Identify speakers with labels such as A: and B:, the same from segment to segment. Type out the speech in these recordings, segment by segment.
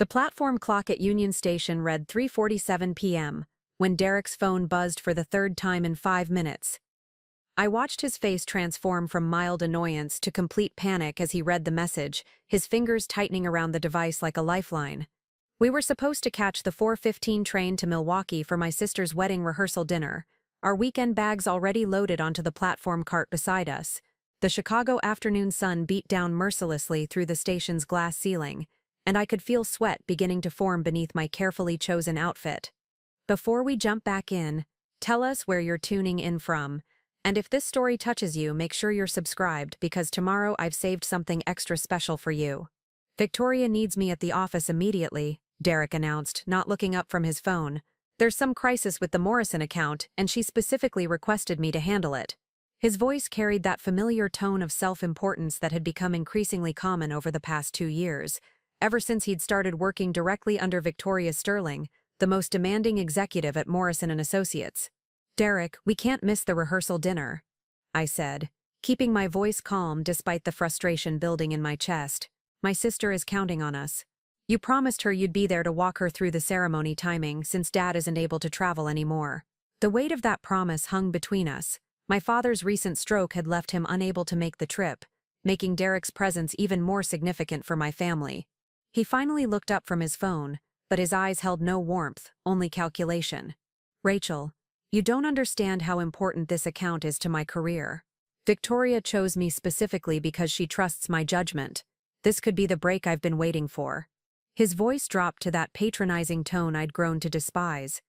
A: The platform clock at Union Station read 3:47 p.m. when Derek's phone buzzed for the third time in 5 minutes. I watched his face transform from mild annoyance to complete panic as he read the message, his fingers tightening around the device like a lifeline. We were supposed to catch the 4:15 train to Milwaukee for my sister's wedding rehearsal dinner, our weekend bags already loaded onto the platform cart beside us. The Chicago afternoon sun beat down mercilessly through the station's glass ceiling, and I could feel sweat beginning to form beneath my carefully chosen outfit. Before we jump back in, tell us where you're tuning in from, and if this story touches you, make sure you're subscribed because tomorrow I've saved something extra special for you. Victoria needs me at the office immediately, Derek announced, not looking up from his phone. There's some crisis with the Morrison account, and she specifically requested me to handle it. His voice carried that familiar tone of self-importance that had become increasingly common over the past 2 years, ever since he'd started working directly under Victoria Sterling, the most demanding executive at Morrison & Associates. "Derek, we can't miss the rehearsal dinner," I said, keeping my voice calm despite the frustration building in my chest. "My sister is counting on us. You promised her you'd be there to walk her through the ceremony timing since Dad isn't able to travel anymore." The weight of that promise hung between us. My father's recent stroke had left him unable to make the trip, making Derek's presence even more significant for my family. He finally looked up from his phone, but his eyes held no warmth, only calculation. "Rachel, you don't understand how important this account is to my career. Victoria chose me specifically because she trusts my judgment. This could be the break I've been waiting for." His voice dropped to that patronizing tone I'd grown to despise.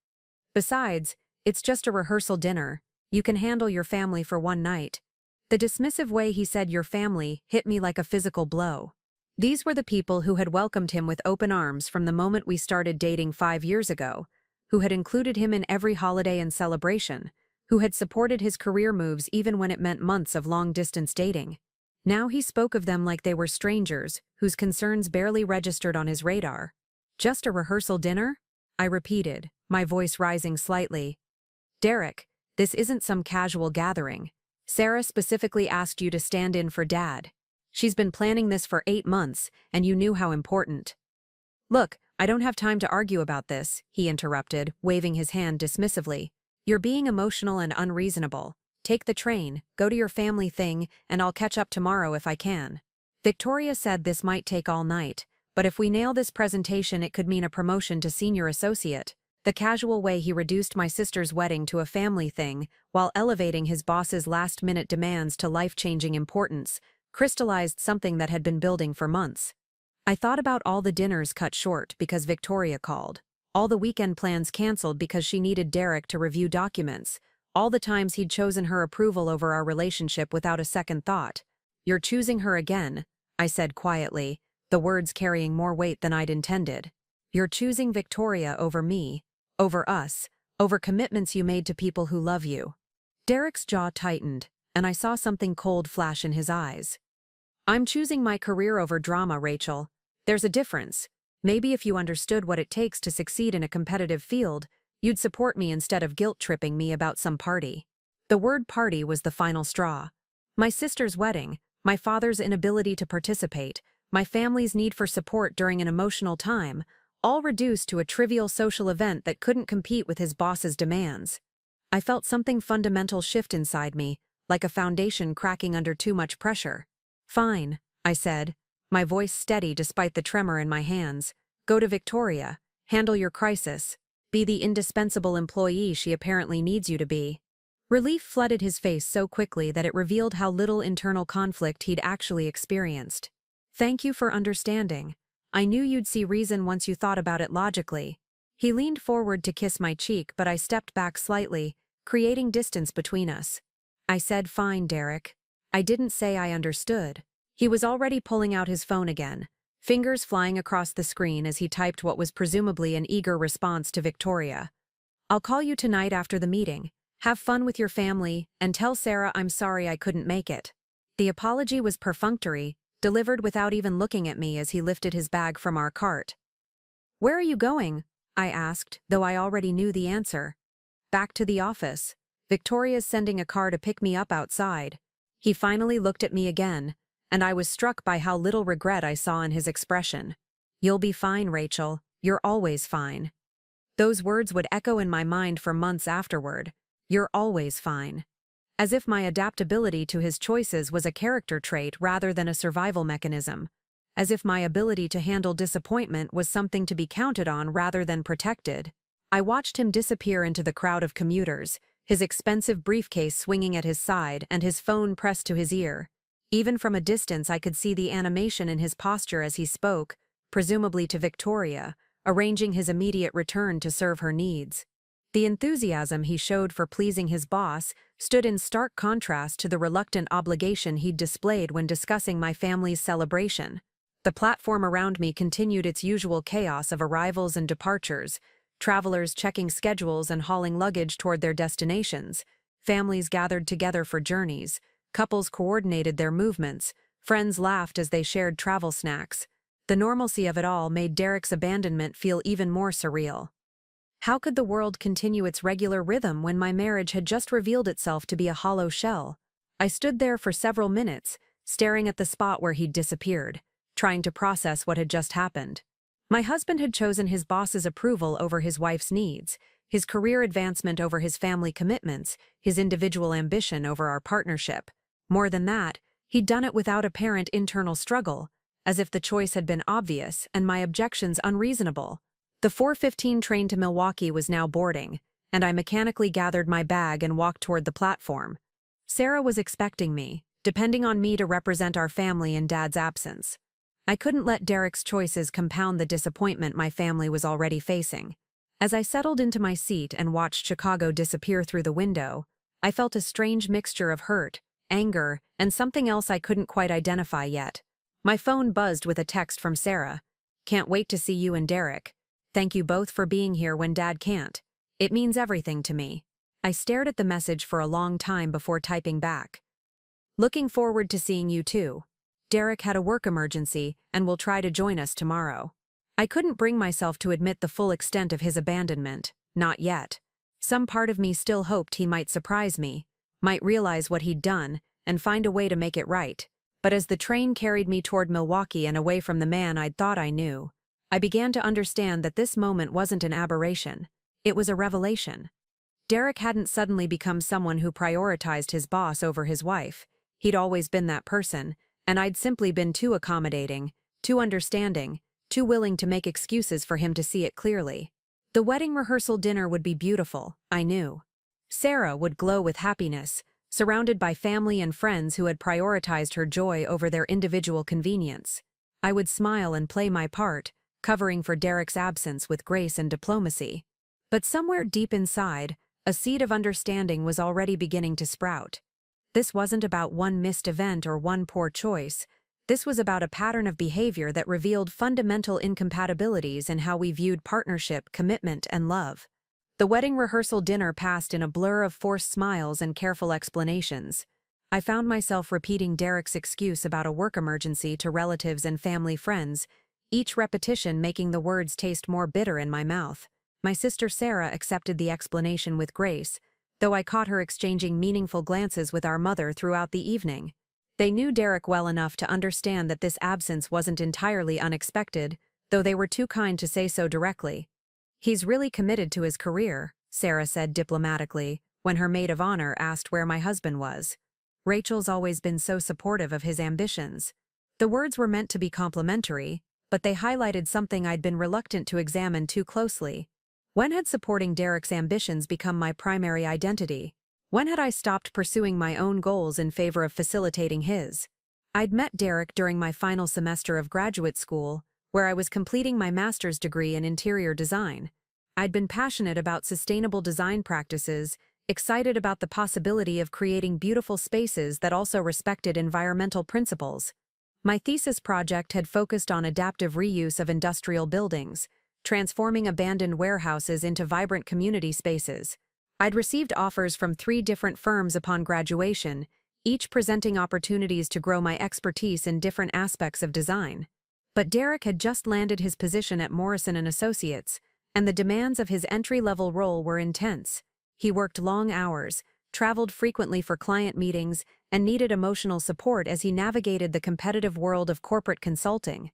A: "Besides, it's just a rehearsal dinner. You can handle your family for one night." The dismissive way he said "your family" hit me like a physical blow. These were the people who had welcomed him with open arms from the moment we started dating 5 years ago, who had included him in every holiday and celebration, who had supported his career moves even when it meant months of long-distance dating. Now he spoke of them like they were strangers, whose concerns barely registered on his radar. "Just a rehearsal dinner?" I repeated, my voice rising slightly. "Derek, this isn't some casual gathering. Sarah specifically asked you to stand in for Dad. She's been planning this for 8 months, and you knew how important." "Look, I don't have time to argue about this," he interrupted, waving his hand dismissively. "You're being emotional and unreasonable. Take the train, go to your family thing, and I'll catch up tomorrow if I can." Victoria said this might take all night, but if we nail this presentation it could mean a promotion to senior associate. The casual way he reduced my sister's wedding to a family thing, while elevating his boss's last-minute demands to life-changing importance, crystallized something that had been building for months. I thought about all the dinners cut short because Victoria called, all the weekend plans canceled because she needed Derek to review documents, all the times he'd chosen her approval over our relationship without a second thought. "You're choosing her again," I said quietly, the words carrying more weight than I'd intended. "You're choosing Victoria over me, over us, over commitments you made to people who love you." Derek's jaw tightened, and I saw something cold flash in his eyes. "I'm choosing my career over drama, Rachel. There's a difference. Maybe if you understood what it takes to succeed in a competitive field, you'd support me instead of guilt-tripping me about some party." The word party was the final straw. My sister's wedding, my father's inability to participate, my family's need for support during an emotional time, all reduced to a trivial social event that couldn't compete with his boss's demands. I felt something fundamental shift inside me, like a foundation cracking under too much pressure. "Fine," I said, my voice steady despite the tremor in my hands. "Go to Victoria, handle your crisis, be the indispensable employee she apparently needs you to be." Relief flooded his face so quickly that it revealed how little internal conflict he'd actually experienced. "Thank you for understanding. I knew you'd see reason once you thought about it logically." He leaned forward to kiss my cheek, but I stepped back slightly, creating distance between us. I said, "Fine, Derek." I didn't say I understood. He was already pulling out his phone again, fingers flying across the screen as he typed what was presumably an eager response to Victoria. "I'll call you tonight after the meeting. Have fun with your family, and tell Sarah I'm sorry I couldn't make it." The apology was perfunctory, delivered without even looking at me as he lifted his bag from our cart. "Where are you going?" I asked, though I already knew the answer. "Back to the office. Victoria's sending a car to pick me up outside." He finally looked at me again, and I was struck by how little regret I saw in his expression. "You'll be fine, Rachel. You're always fine." Those words would echo in my mind for months afterward. "You're always fine." As if my adaptability to his choices was a character trait rather than a survival mechanism. As if my ability to handle disappointment was something to be counted on rather than protected. I watched him disappear into the crowd of commuters, his expensive briefcase swinging at his side and his phone pressed to his ear. Even from a distance I could see the animation in his posture as he spoke, presumably to Victoria, arranging his immediate return to serve her needs. The enthusiasm he showed for pleasing his boss stood in stark contrast to the reluctant obligation he'd displayed when discussing my family's celebration. The platform around me continued its usual chaos of arrivals and departures, travelers checking schedules and hauling luggage toward their destinations, families gathered together for journeys, couples coordinated their movements, friends laughed as they shared travel snacks. The normalcy of it all made Derek's abandonment feel even more surreal. How could the world continue its regular rhythm when my marriage had just revealed itself to be a hollow shell? I stood there for several minutes, staring at the spot where he'd disappeared, trying to process what had just happened. My husband had chosen his boss's approval over his wife's needs, his career advancement over his family commitments, his individual ambition over our partnership. More than that, he'd done it without apparent internal struggle, as if the choice had been obvious and my objections unreasonable. The 4:15 train to Milwaukee was now boarding, and I mechanically gathered my bag and walked toward the platform. Sarah was expecting me, depending on me to represent our family in Dad's absence. I couldn't let Derek's choices compound the disappointment my family was already facing. As I settled into my seat and watched Chicago disappear through the window, I felt a strange mixture of hurt, anger, and something else I couldn't quite identify yet. My phone buzzed with a text from Sarah. "Can't wait to see you and Derek. Thank you both for being here when Dad can't. It means everything to me." I stared at the message for a long time before typing back. "Looking forward to seeing you too. Derek had a work emergency and will try to join us tomorrow." I couldn't bring myself to admit the full extent of his abandonment, not yet. Some part of me still hoped he might surprise me, might realize what he'd done, and find a way to make it right. But as the train carried me toward Milwaukee and away from the man I'd thought I knew, I began to understand that this moment wasn't an aberration. It was a revelation. Derek hadn't suddenly become someone who prioritized his boss over his wife. He'd always been that person, and I'd simply been too accommodating, too understanding, too willing to make excuses for him to see it clearly. The wedding rehearsal dinner would be beautiful, I knew. Sarah would glow with happiness, surrounded by family and friends who had prioritized her joy over their individual convenience. I would smile and play my part, covering for Derek's absence with grace and diplomacy. But somewhere deep inside, a seed of understanding was already beginning to sprout. This wasn't about one missed event or one poor choice. This was about a pattern of behavior that revealed fundamental incompatibilities in how we viewed partnership, commitment, and love. The wedding rehearsal dinner passed in a blur of forced smiles and careful explanations. I found myself repeating Derek's excuse about a work emergency to relatives and family friends, each repetition making the words taste more bitter in my mouth. My sister Sarah accepted the explanation with grace, though I caught her exchanging meaningful glances with our mother throughout the evening. They knew Derek well enough to understand that this absence wasn't entirely unexpected, though they were too kind to say so directly. "He's really committed to his career," Sarah said diplomatically, when her maid of honor asked where my husband was. "Rachel's always been so supportive of his ambitions." The words were meant to be complimentary, but they highlighted something I'd been reluctant to examine too closely. When had supporting Derek's ambitions become my primary identity? When had I stopped pursuing my own goals in favor of facilitating his? I'd met Derek during my final semester of graduate school, where I was completing my master's degree in interior design. I'd been passionate about sustainable design practices, excited about the possibility of creating beautiful spaces that also respected environmental principles. My thesis project had focused on adaptive reuse of industrial buildings, transforming abandoned warehouses into vibrant community spaces. I'd received offers from 3 different firms upon graduation, each presenting opportunities to grow my expertise in different aspects of design. But Derek had just landed his position at Morrison & Associates, and the demands of his entry-level role were intense. He worked long hours, traveled frequently for client meetings, and needed emotional support as he navigated the competitive world of corporate consulting.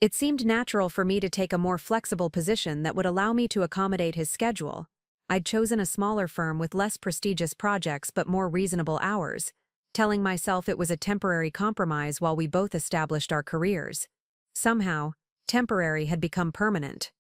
A: It seemed natural for me to take a more flexible position that would allow me to accommodate his schedule. I'd chosen a smaller firm with less prestigious projects but more reasonable hours, telling myself it was a temporary compromise while we both established our careers. Somehow, temporary had become permanent.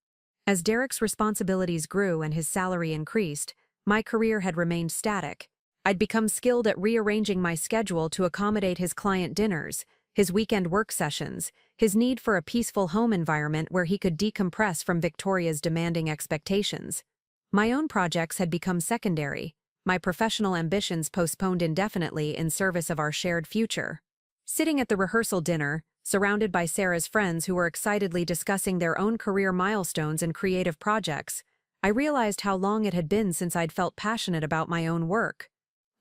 A: As Derek's responsibilities grew and his salary increased, my career had remained static. I'd become skilled at rearranging my schedule to accommodate his client dinners, his weekend work sessions, his need for a peaceful home environment where he could decompress from Victoria's demanding expectations. My own projects had become secondary, my professional ambitions postponed indefinitely in service of our shared future. Sitting at the rehearsal dinner, surrounded by Sarah's friends who were excitedly discussing their own career milestones and creative projects, I realized how long it had been since I'd felt passionate about my own work.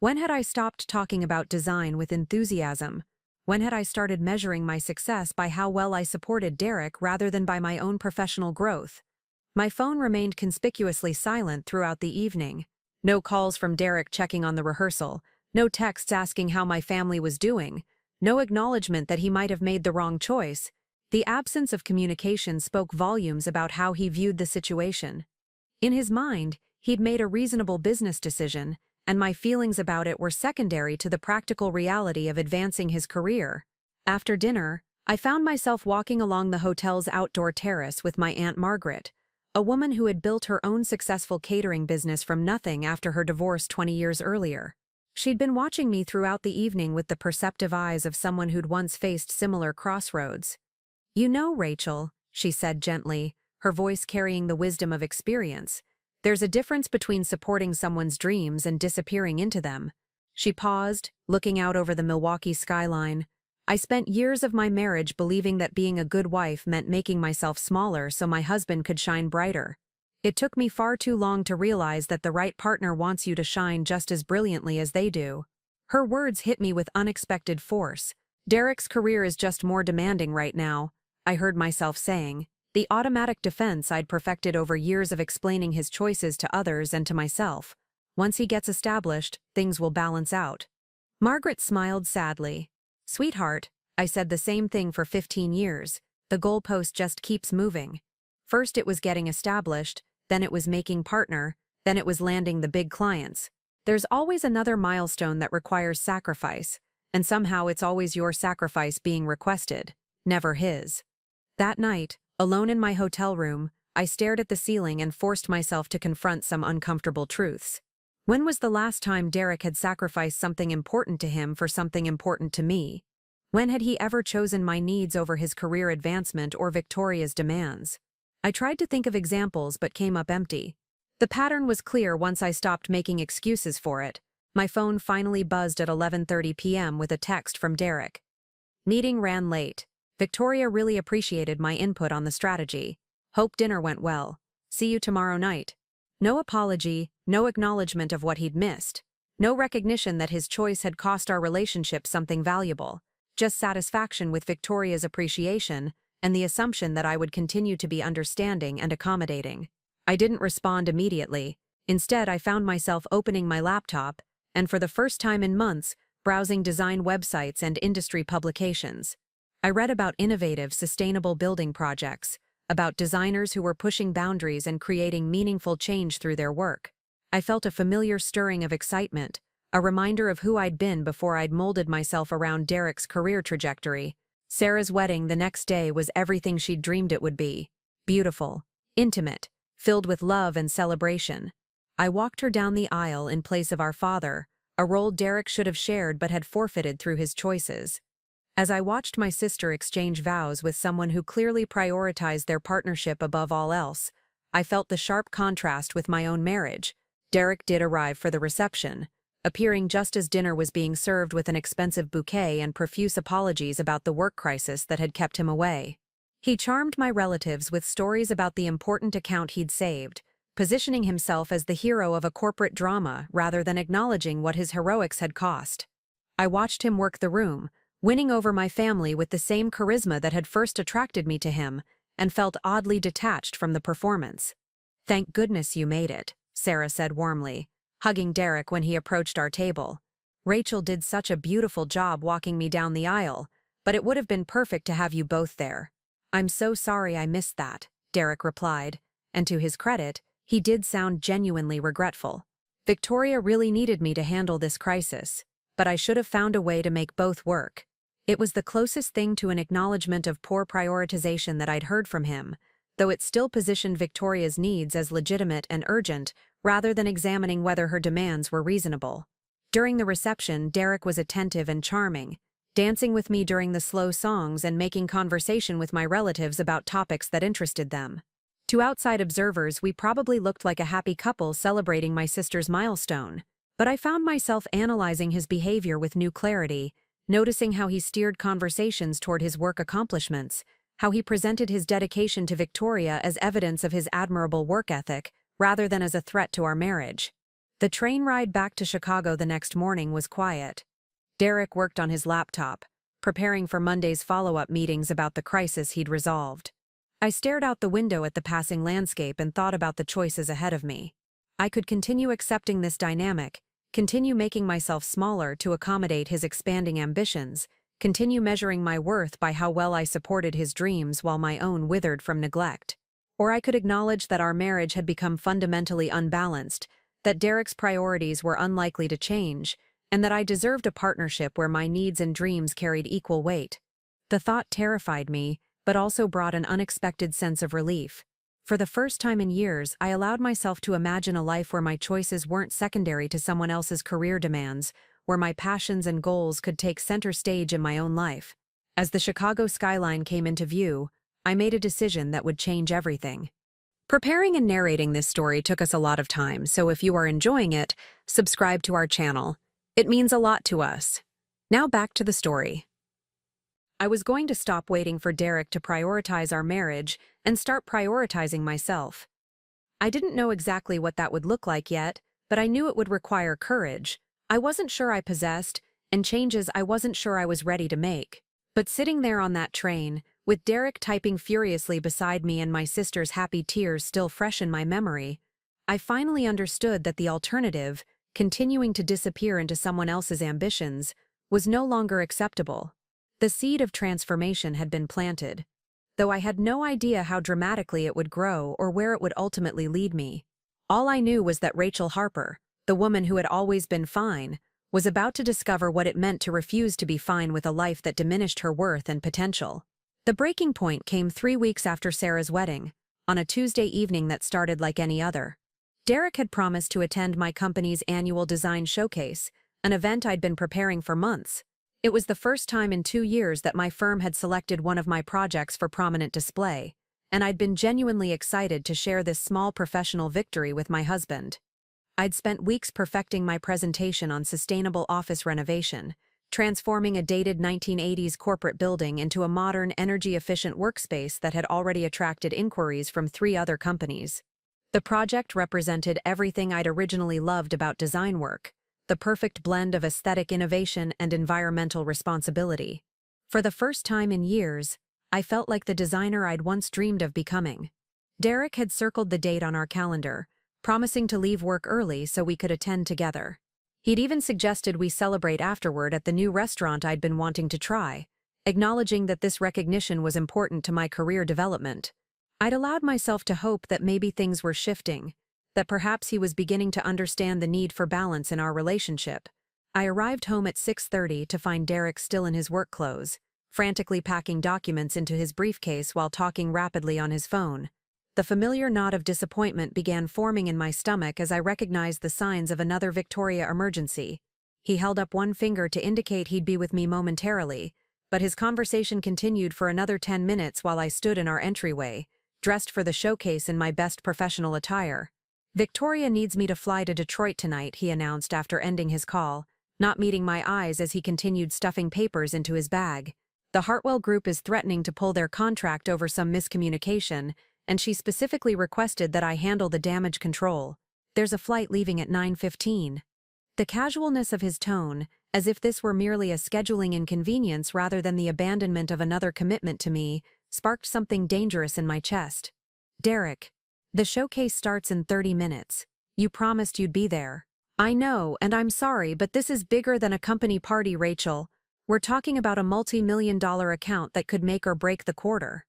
A: When had I stopped talking about design with enthusiasm? When had I started measuring my success by how well I supported Derek rather than by my own professional growth? My phone remained conspicuously silent throughout the evening. No calls from Derek checking on the rehearsal, no texts asking how my family was doing, no acknowledgement that he might have made the wrong choice. The absence of communication spoke volumes about how he viewed the situation. In his mind, he'd made a reasonable business decision, and my feelings about it were secondary to the practical reality of advancing his career. After dinner, I found myself walking along the hotel's outdoor terrace with my Aunt Margaret, a woman who had built her own successful catering business from nothing after her divorce 20 years earlier. She'd been watching me throughout the evening with the perceptive eyes of someone who'd once faced similar crossroads. "You know, Rachel," she said gently, her voice carrying the wisdom of experience, "there's a difference between supporting someone's dreams and disappearing into them." She paused, looking out over the Milwaukee skyline. "I spent years of my marriage believing that being a good wife meant making myself smaller so my husband could shine brighter. It took me far too long to realize that the right partner wants you to shine just as brilliantly as they do." Her words hit me with unexpected force. "Derek's career is just more demanding right now," I heard myself saying, the automatic defense I'd perfected over years of explaining his choices to others and to myself. "Once he gets established, things will balance out." Margaret smiled sadly. "Sweetheart, I said the same thing for 15 years. The goalpost just keeps moving. First it was getting established, then it was making partner, then it was landing the big clients. There's always another milestone that requires sacrifice, and somehow it's always your sacrifice being requested, never his." That night, alone in my hotel room, I stared at the ceiling and forced myself to confront some uncomfortable truths. When was the last time Derek had sacrificed something important to him for something important to me? When had he ever chosen my needs over his career advancement or Victoria's demands? I tried to think of examples but came up empty. The pattern was clear once I stopped making excuses for it. My phone finally buzzed at 11:30 p.m. with a text from Derek. "Meeting ran late. Victoria really appreciated my input on the strategy. Hope dinner went well. See you tomorrow night." No apology, no acknowledgement of what he'd missed. No recognition that his choice had cost our relationship something valuable. Just satisfaction with Victoria's appreciation and the assumption that I would continue to be understanding and accommodating. I didn't respond immediately. Instead, I found myself opening my laptop and, for the first time in months, browsing design websites and industry publications. I read about innovative, sustainable building projects, about designers who were pushing boundaries and creating meaningful change through their work. I felt a familiar stirring of excitement, a reminder of who I'd been before I'd molded myself around Derek's career trajectory. Sarah's wedding the next day was everything she'd dreamed it would be. Beautiful, intimate, filled with love and celebration. I walked her down the aisle in place of our father, a role Derek should have shared but had forfeited through his choices. As I watched my sister exchange vows with someone who clearly prioritized their partnership above all else, I felt the sharp contrast with my own marriage. Derek did arrive for the reception, appearing just as dinner was being served with an expensive bouquet and profuse apologies about the work crisis that had kept him away. He charmed my relatives with stories about the important account he'd saved, positioning himself as the hero of a corporate drama rather than acknowledging what his heroics had cost. I watched him work the room, winning over my family with the same charisma that had first attracted me to him, and felt oddly detached from the performance. "Thank goodness you made it," Sarah said warmly, hugging Derek when he approached our table. "Rachel did such a beautiful job walking me down the aisle, but it would have been perfect to have you both there." "I'm so sorry I missed that," Derek replied, and to his credit, he did sound genuinely regretful. "Victoria really needed me to handle this crisis, but I should have found a way to make both work." It was the closest thing to an acknowledgement of poor prioritization that I'd heard from him, though it still positioned Victoria's needs as legitimate and urgent, rather than examining whether her demands were reasonable. During the reception, Derek was attentive and charming, dancing with me during the slow songs and making conversation with my relatives about topics that interested them. To outside observers, we probably looked like a happy couple celebrating my sister's milestone, but I found myself analyzing his behavior with new clarity, noticing how he steered conversations toward his work accomplishments, how he presented his dedication to Victoria as evidence of his admirable work ethic, rather than as a threat to our marriage. The train ride back to Chicago the next morning was quiet. Derek worked on his laptop, preparing for Monday's follow-up meetings about the crisis he'd resolved. I stared out the window at the passing landscape and thought about the choices ahead of me. I could continue accepting this dynamic, continue making myself smaller to accommodate his expanding ambitions, continue measuring my worth by how well I supported his dreams while my own withered from neglect. Or I could acknowledge that our marriage had become fundamentally unbalanced, that Derek's priorities were unlikely to change, and that I deserved a partnership where my needs and dreams carried equal weight. The thought terrified me, but also brought an unexpected sense of relief. For the first time in years, I allowed myself to imagine a life where my choices weren't secondary to someone else's career demands, where my passions and goals could take center stage in my own life. As the Chicago skyline came into view, I made a decision that would change everything. Preparing and narrating this story took us a lot of time, so if you are enjoying it, subscribe to our channel. It means a lot to us. Now back to the story. I was going to stop waiting for Derek to prioritize our marriage and start prioritizing myself. I didn't know exactly what that would look like yet, but I knew it would require courage I wasn't sure I possessed, and changes I wasn't sure I was ready to make. But sitting there on that train, with Derek typing furiously beside me and my sister's happy tears still fresh in my memory, I finally understood that the alternative, continuing to disappear into someone else's ambitions, was no longer acceptable. The seed of transformation had been planted, though I had no idea how dramatically it would grow or where it would ultimately lead me. All I knew was that Rachel Harper, the woman who had always been fine, was about to discover what it meant to refuse to be fine with a life that diminished her worth and potential. The breaking point came 3 weeks after Sarah's wedding, on a Tuesday evening that started like any other. Derek had promised to attend my company's annual design showcase, an event I'd been preparing for months. It was the first time in 2 years that my firm had selected one of my projects for prominent display, and I'd been genuinely excited to share this small professional victory with my husband. I'd spent weeks perfecting my presentation on sustainable office renovation, transforming a dated 1980s corporate building into a modern, energy-efficient workspace that had already attracted inquiries from 3 other companies. The project represented everything I'd originally loved about design work, the perfect blend of aesthetic innovation and environmental responsibility. For the first time in years, I felt like the designer I'd once dreamed of becoming. Derek had circled the date on our calendar, promising to leave work early so we could attend together. He'd even suggested we celebrate afterward at the new restaurant I'd been wanting to try, acknowledging that this recognition was important to my career development. I'd allowed myself to hope that maybe things were shifting, that perhaps he was beginning to understand the need for balance in our relationship. I arrived home at 6:30 to find Derek still in his work clothes, frantically packing documents into his briefcase while talking rapidly on his phone. The familiar knot of disappointment began forming in my stomach as I recognized the signs of another Victoria emergency. He held up one finger to indicate he'd be with me momentarily, but his conversation continued for another 10 minutes while I stood in our entryway, dressed for the showcase in my best professional attire. "Victoria needs me to fly to Detroit tonight," he announced after ending his call, not meeting my eyes as he continued stuffing papers into his bag. "The Hartwell Group is threatening to pull their contract over some miscommunication, and she specifically requested that I handle the damage control. There's a flight leaving at 9:15. The casualness of his tone, as if this were merely a scheduling inconvenience rather than the abandonment of another commitment to me, sparked something dangerous in my chest. "Derek, the showcase starts in 30 minutes. You promised you'd be there." "I know, and I'm sorry, but this is bigger than a company party, Rachel. We're talking about a multi-million-dollar account that could make or break the quarter."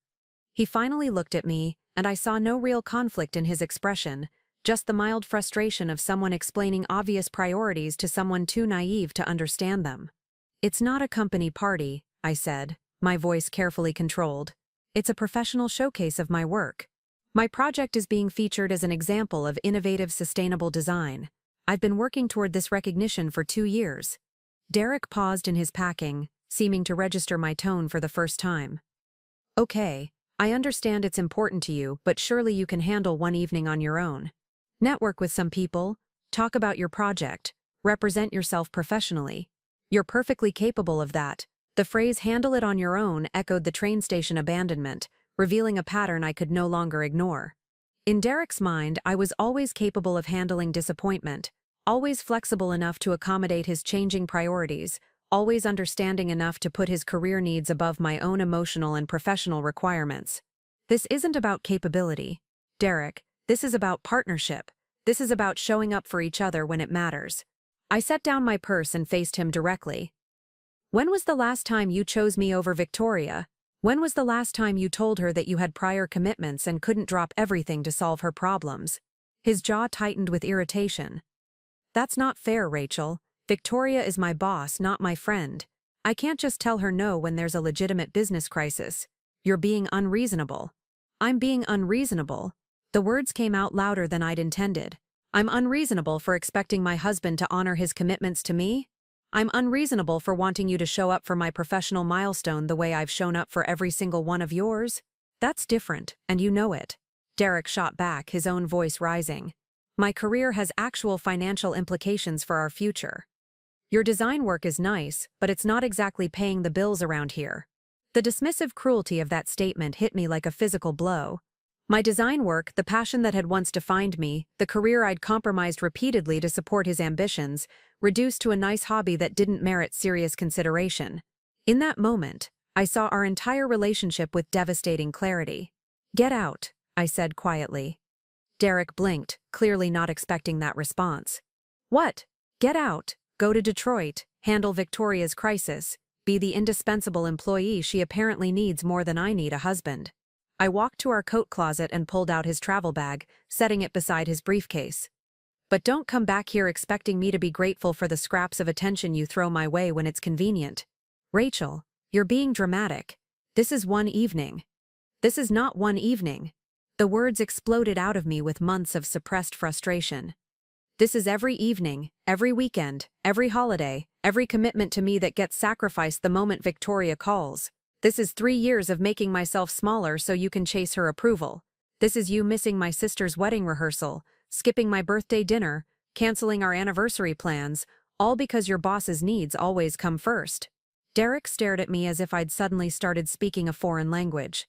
A: He finally looked at me, and I saw no real conflict in his expression, just the mild frustration of someone explaining obvious priorities to someone too naive to understand them. "It's not a company party," I said, my voice carefully controlled. "It's a professional showcase of my work. My project is being featured as an example of innovative sustainable design. I've been working toward this recognition for 2 years." Derek paused in his packing, seeming to register my tone for the first time. "Okay, I understand it's important to you, but surely you can handle one evening on your own. Network with some people, talk about your project, represent yourself professionally. You're perfectly capable of that." The phrase "handle it on your own" echoed the train station abandonment, revealing a pattern I could no longer ignore. In Derek's mind, I was always capable of handling disappointment, always flexible enough to accommodate his changing priorities, always understanding enough to put his career needs above my own emotional and professional requirements. This isn't about capability, Derek. This is about partnership. This is about showing up for each other when it matters. I set down my purse and faced him directly. "When was the last time you chose me over Victoria? When was the last time you told her that you had prior commitments and couldn't drop everything to solve her problems?" His jaw tightened with irritation. "That's not fair, Rachel. Victoria is my boss, not my friend. I can't just tell her no when there's a legitimate business crisis. You're being unreasonable." "I'm being unreasonable?" The words came out louder than I'd intended. "I'm unreasonable for expecting my husband to honor his commitments to me? I'm unreasonable for wanting you to show up for my professional milestone the way I've shown up for every single one of yours? That's different, and you know it." Derek shot back, his own voice rising. "My career has actual financial implications for our future. Your design work is nice, but it's not exactly paying the bills around here." The dismissive cruelty of that statement hit me like a physical blow. My design work, the passion that had once defined me, the career I'd compromised repeatedly to support his ambitions, reduced to a nice hobby that didn't merit serious consideration. In that moment, I saw our entire relationship with devastating clarity. "Get out," I said quietly. Derek blinked, clearly not expecting that response. "What? Get out, go to Detroit, handle Victoria's crisis, be the indispensable employee she apparently needs more than I need a husband." I walked to our coat closet and pulled out his travel bag, setting it beside his briefcase. "But don't come back here expecting me to be grateful for the scraps of attention you throw my way when it's convenient. Rachel, you're being dramatic. This is one evening." "This is not one evening." The words exploded out of me with months of suppressed frustration. "This is every evening, every weekend, every holiday, every commitment to me that gets sacrificed the moment Victoria calls. This is 3 years of making myself smaller so you can chase her approval. This is you missing my sister's wedding rehearsal, skipping my birthday dinner, canceling our anniversary plans, all because your boss's needs always come first." Derek stared at me as if I'd suddenly started speaking a foreign language.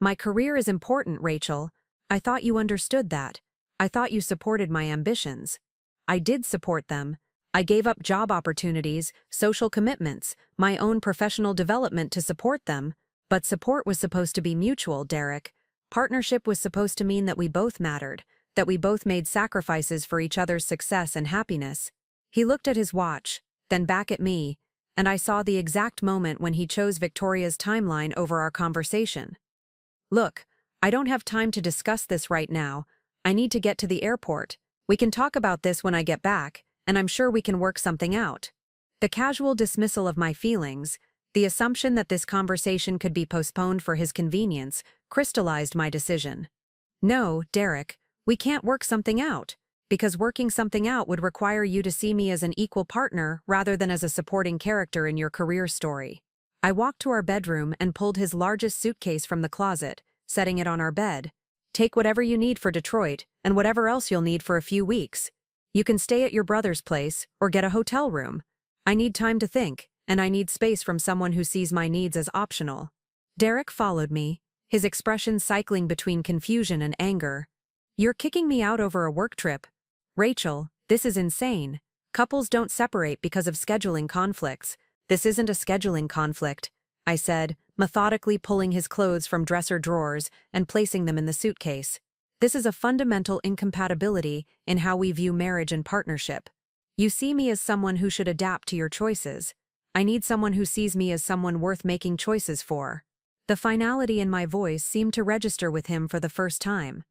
A: "My career is important, Rachel. I thought you understood that. I thought you supported my ambitions." I did support them. I gave up job opportunities, social commitments, my own professional development to support them, but support was supposed to be mutual, Derek. Partnership was supposed to mean that we both mattered, that we both made sacrifices for each other's success and happiness. He looked at his watch, then back at me, and I saw the exact moment when he chose Victoria's timeline over our conversation. "Look, I don't have time to discuss this right now. I need to get to the airport. We can talk about this when I get back, and I'm sure we can work something out." The casual dismissal of my feelings, the assumption that this conversation could be postponed for his convenience, crystallized my decision. "No, Derek, we can't work something out, because working something out would require you to see me as an equal partner rather than as a supporting character in your career story." I walked to our bedroom and pulled his largest suitcase from the closet, setting it on our bed. "Take whatever you need for Detroit, and whatever else you'll need for a few weeks. You can stay at your brother's place, or get a hotel room. I need time to think, and I need space from someone who sees my needs as optional." Derek followed me, his expression cycling between confusion and anger. "You're kicking me out over a work trip. Rachel, this is insane. Couples don't separate because of scheduling conflicts. This isn't a scheduling conflict," I said, methodically pulling his clothes from dresser drawers and placing them in the suitcase. "This is a fundamental incompatibility in how we view marriage and partnership. You see me as someone who should adapt to your choices. I need someone who sees me as someone worth making choices for." The finality in my voice seemed to register with him for the first time.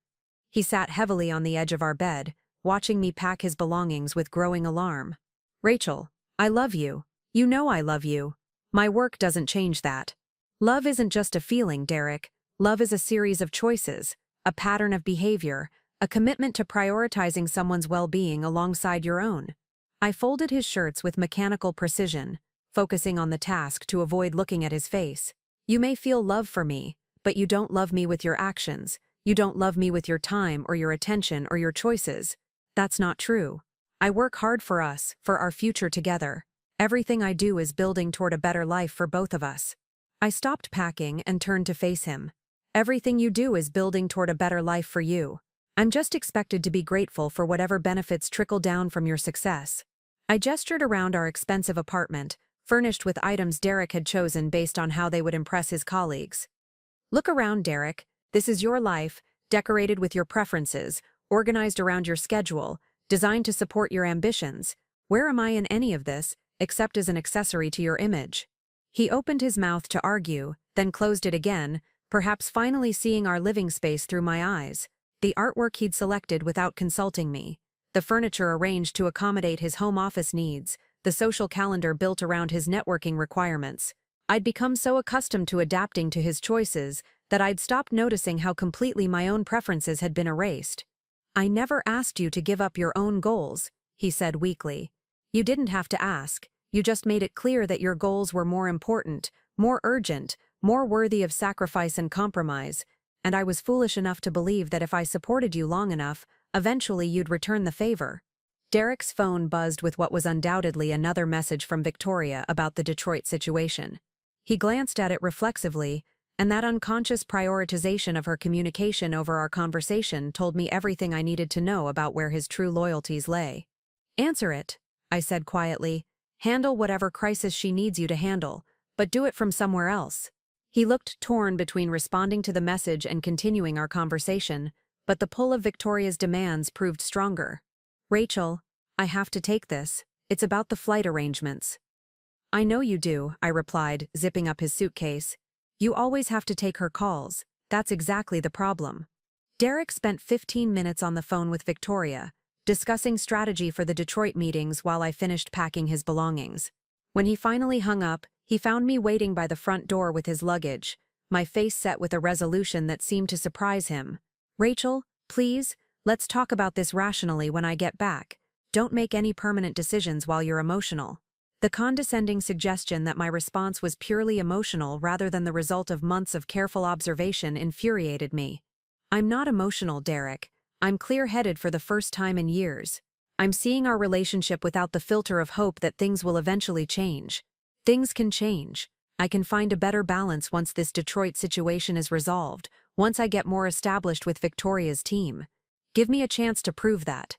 A: He sat heavily on the edge of our bed, watching me pack his belongings with growing alarm. Rachel, I love you. You know I love you. My work doesn't change that. Love isn't just a feeling, Derek. Love is a series of choices, a pattern of behavior, a commitment to prioritizing someone's well-being alongside your own. I folded his shirts with mechanical precision, focusing on the task to avoid looking at his face. You may feel love for me, but you don't love me with your actions. You don't love me with your time or your attention or your choices. That's not true. I work hard for us, for our future together. Everything I do is building toward a better life for both of us. I stopped packing and turned to face him. Everything you do is building toward a better life for you. I'm just expected to be grateful for whatever benefits trickle down from your success. I gestured around our expensive apartment, furnished with items Derek had chosen based on how they would impress his colleagues. Look around, Derek. This is your life, decorated with your preferences, organized around your schedule, designed to support your ambitions. Where am I in any of this, except as an accessory to your image? He opened his mouth to argue, then closed it again, perhaps finally seeing our living space through my eyes. The artwork he'd selected without consulting me. The furniture arranged to accommodate his home office needs. The social calendar built around his networking requirements. I'd become so accustomed to adapting to his choices that I'd stopped noticing how completely my own preferences had been erased. I never asked you to give up your own goals, he said weakly. You didn't have to ask. You just made it clear that your goals were more important, more urgent, more worthy of sacrifice and compromise, and I was foolish enough to believe that if I supported you long enough, eventually you'd return the favor. Derek's phone buzzed with what was undoubtedly another message from Victoria about the Detroit situation. He glanced at it reflexively, and that unconscious prioritization of her communication over our conversation told me everything I needed to know about where his true loyalties lay. Answer it, I said quietly. Handle whatever crisis she needs you to handle, but do it from somewhere else. He looked torn between responding to the message and continuing our conversation, but the pull of Victoria's demands proved stronger. Rachel, I have to take this. It's about the flight arrangements. I know you do, I replied, zipping up his suitcase. You always have to take her calls. That's exactly the problem. Derek spent 15 minutes on the phone with Victoria, discussing strategy for the Detroit meetings while I finished packing his belongings. When he finally hung up, he found me waiting by the front door with his luggage, my face set with a resolution that seemed to surprise him. Rachel, please, let's talk about this rationally when I get back. Don't make any permanent decisions while you're emotional. The condescending suggestion that my response was purely emotional rather than the result of months of careful observation infuriated me. I'm not emotional, Derek. I'm clear-headed for the first time in years. I'm seeing our relationship without the filter of hope that things will eventually change. Things can change. I can find a better balance once this Detroit situation is resolved, once I get more established with Victoria's team. Give me a chance to prove that.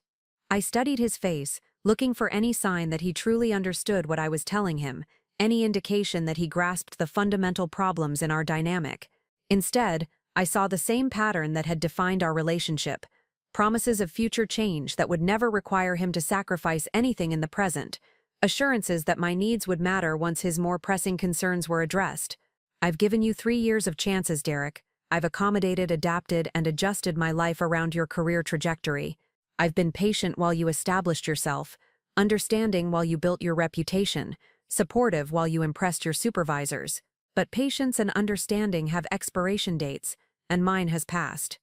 A: I studied his face, looking for any sign that he truly understood what I was telling him, any indication that he grasped the fundamental problems in our dynamic. Instead, I saw the same pattern that had defined our relationship. Promises of future change that would never require him to sacrifice anything in the present. Assurances that my needs would matter once his more pressing concerns were addressed. I've given you 3 years of chances, Derek. I've accommodated, adapted, and adjusted my life around your career trajectory. I've been patient while you established yourself, understanding while you built your reputation, supportive while you impressed your supervisors. But patience and understanding have expiration dates, and mine has passed.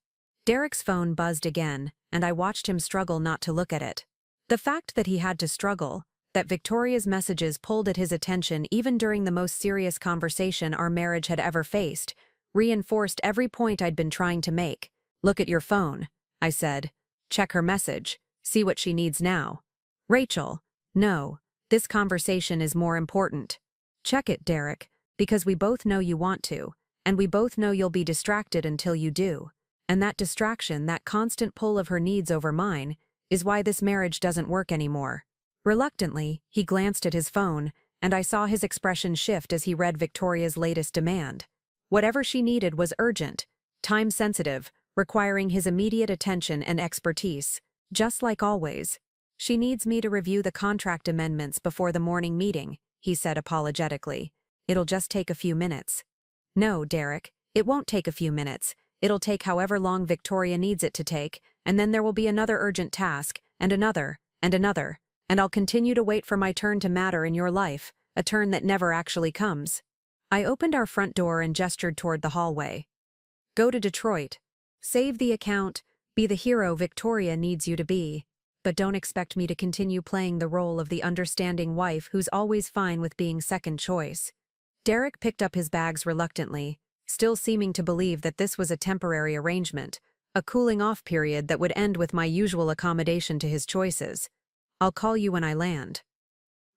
A: Derek's phone buzzed again, and I watched him struggle not to look at it. The fact that he had to struggle, that Victoria's messages pulled at his attention even during the most serious conversation our marriage had ever faced, reinforced every point I'd been trying to make. Look at your phone, I said. Check her message. See what she needs now. Rachel, no, this conversation is more important. Check it, Derek, because we both know you want to, and we both know you'll be distracted until you do. And that distraction, that constant pull of her needs over mine, is why this marriage doesn't work anymore. Reluctantly, he glanced at his phone, and I saw his expression shift as he read Victoria's latest demand. Whatever she needed was urgent, time-sensitive, requiring his immediate attention and expertise, just like always. She needs me to review the contract amendments before the morning meeting, he said apologetically. It'll just take a few minutes. No, Derek, it won't take a few minutes. It'll take however long Victoria needs it to take, and then there will be another urgent task, and another, and I'll continue to wait for my turn to matter in your life, a turn that never actually comes. I opened our front door and gestured toward the hallway. Go to Detroit. Save the account, be the hero Victoria needs you to be. But don't expect me to continue playing the role of the understanding wife who's always fine with being second choice. Derek picked up his bags reluctantly, still seeming to believe that this was a temporary arrangement, a cooling-off period that would end with my usual accommodation to his choices. I'll call you when I land.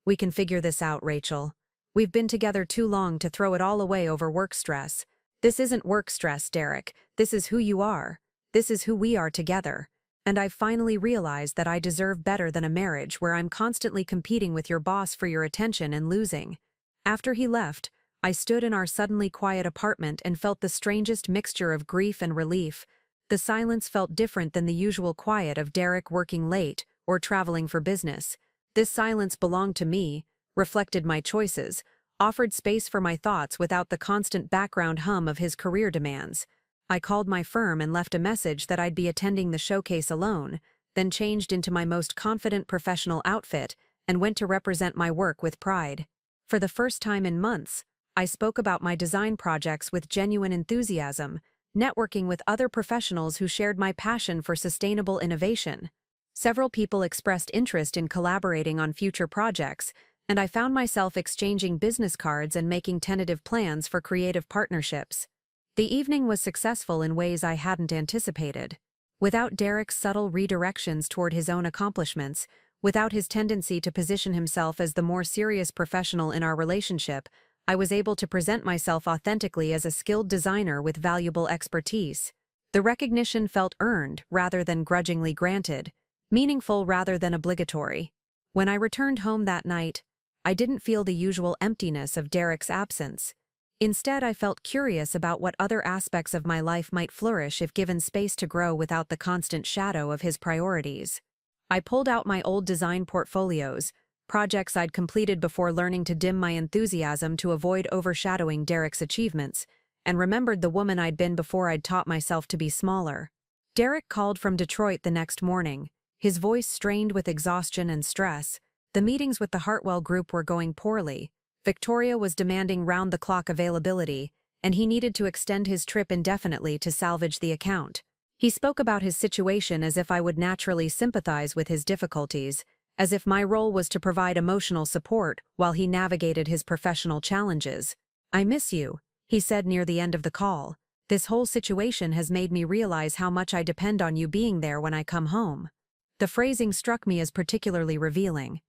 A: We can figure this out, Rachel. We've been together too long to throw it all away over work stress. This isn't work stress, Derek. This is who you are. This is who we are together. And I've finally realized that I deserve better than a marriage where I'm constantly competing with your boss for your attention and losing. After he left, I stood in our suddenly quiet apartment and felt the strangest mixture of grief and relief. The silence felt different than the usual quiet of Derek working late or traveling for business. This silence belonged to me, reflected my choices, offered space for my thoughts without the constant background hum of his career demands. I called my firm and left a message that I'd be attending the showcase alone, then changed into my most confident professional outfit and went to represent my work with pride. For the first time in months, I spoke about my design projects with genuine enthusiasm, networking with other professionals who shared my passion for sustainable innovation. Several people expressed interest in collaborating on future projects, and I found myself exchanging business cards and making tentative plans for creative partnerships. The evening was successful in ways I hadn't anticipated. Without Derek's subtle redirections toward his own accomplishments, without his tendency to position himself as the more serious professional in our relationship, I was able to present myself authentically as a skilled designer with valuable expertise. The recognition felt earned rather than grudgingly granted, meaningful rather than obligatory. When I returned home that night, I didn't feel the usual emptiness of Derek's absence. Instead, I felt curious about what other aspects of my life might flourish if given space to grow without the constant shadow of his priorities. I pulled out my old design portfolios, projects I'd completed before learning to dim my enthusiasm to avoid overshadowing Derek's achievements, and remembered the woman I'd been before I'd taught myself to be smaller. Derek called from Detroit the next morning, his voice strained with exhaustion and stress. The meetings with the Hartwell Group were going poorly. Victoria was demanding round-the-clock availability, and he needed to extend his trip indefinitely to salvage the account. He spoke about his situation as if I would naturally sympathize with his difficulties, as if my role was to provide emotional support while he navigated his professional challenges. "I miss you," he said near the end of the call. "This whole situation has made me realize how much I depend on you being there when I come home." The phrasing struck me as particularly revealing.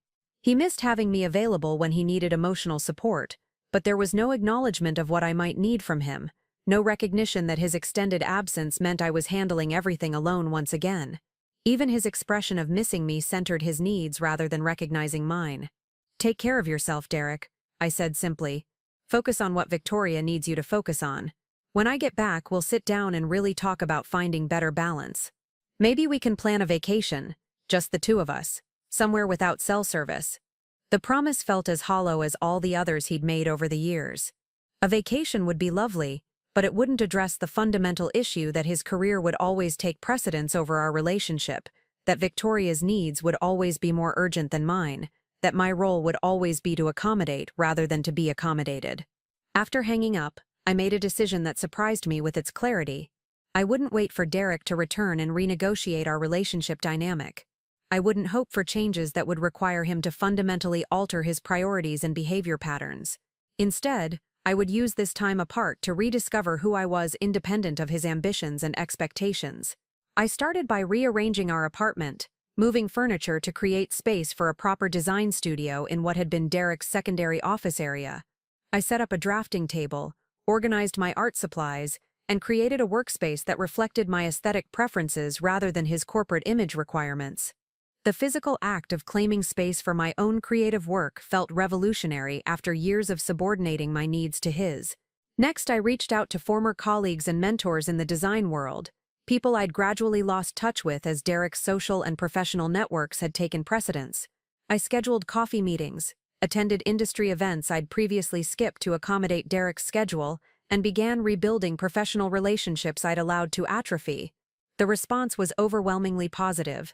A: He missed having me available when he needed emotional support, but there was no acknowledgement of what I might need from him, no recognition that his extended absence meant I was handling everything alone once again. Even his expression of missing me centered his needs rather than recognizing mine. "Take care of yourself, Derek," I said simply. "Focus on what Victoria needs you to focus on. When I get back, we'll sit down and really talk about finding better balance. Maybe we can plan a vacation, just the two of us, somewhere without cell service." The promise felt as hollow as all the others he'd made over the years. A vacation would be lovely, but it wouldn't address the fundamental issue that his career would always take precedence over our relationship, that Victoria's needs would always be more urgent than mine, that my role would always be to accommodate rather than to be accommodated. After hanging up, I made a decision that surprised me with its clarity. I wouldn't wait for Derek to return and renegotiate our relationship dynamic. I wouldn't hope for changes that would require him to fundamentally alter his priorities and behavior patterns. Instead, I would use this time apart to rediscover who I was independent of his ambitions and expectations. I started by rearranging our apartment, moving furniture to create space for a proper design studio in what had been Derek's secondary office area. I set up a drafting table, organized my art supplies, and created a workspace that reflected my aesthetic preferences rather than his corporate image requirements. The physical act of claiming space for my own creative work felt revolutionary after years of subordinating my needs to his. Next, I reached out to former colleagues and mentors in the design world, people I'd gradually lost touch with as Derek's social and professional networks had taken precedence. I scheduled coffee meetings, attended industry events I'd previously skipped to accommodate Derek's schedule, and began rebuilding professional relationships I'd allowed to atrophy. The response was overwhelmingly positive.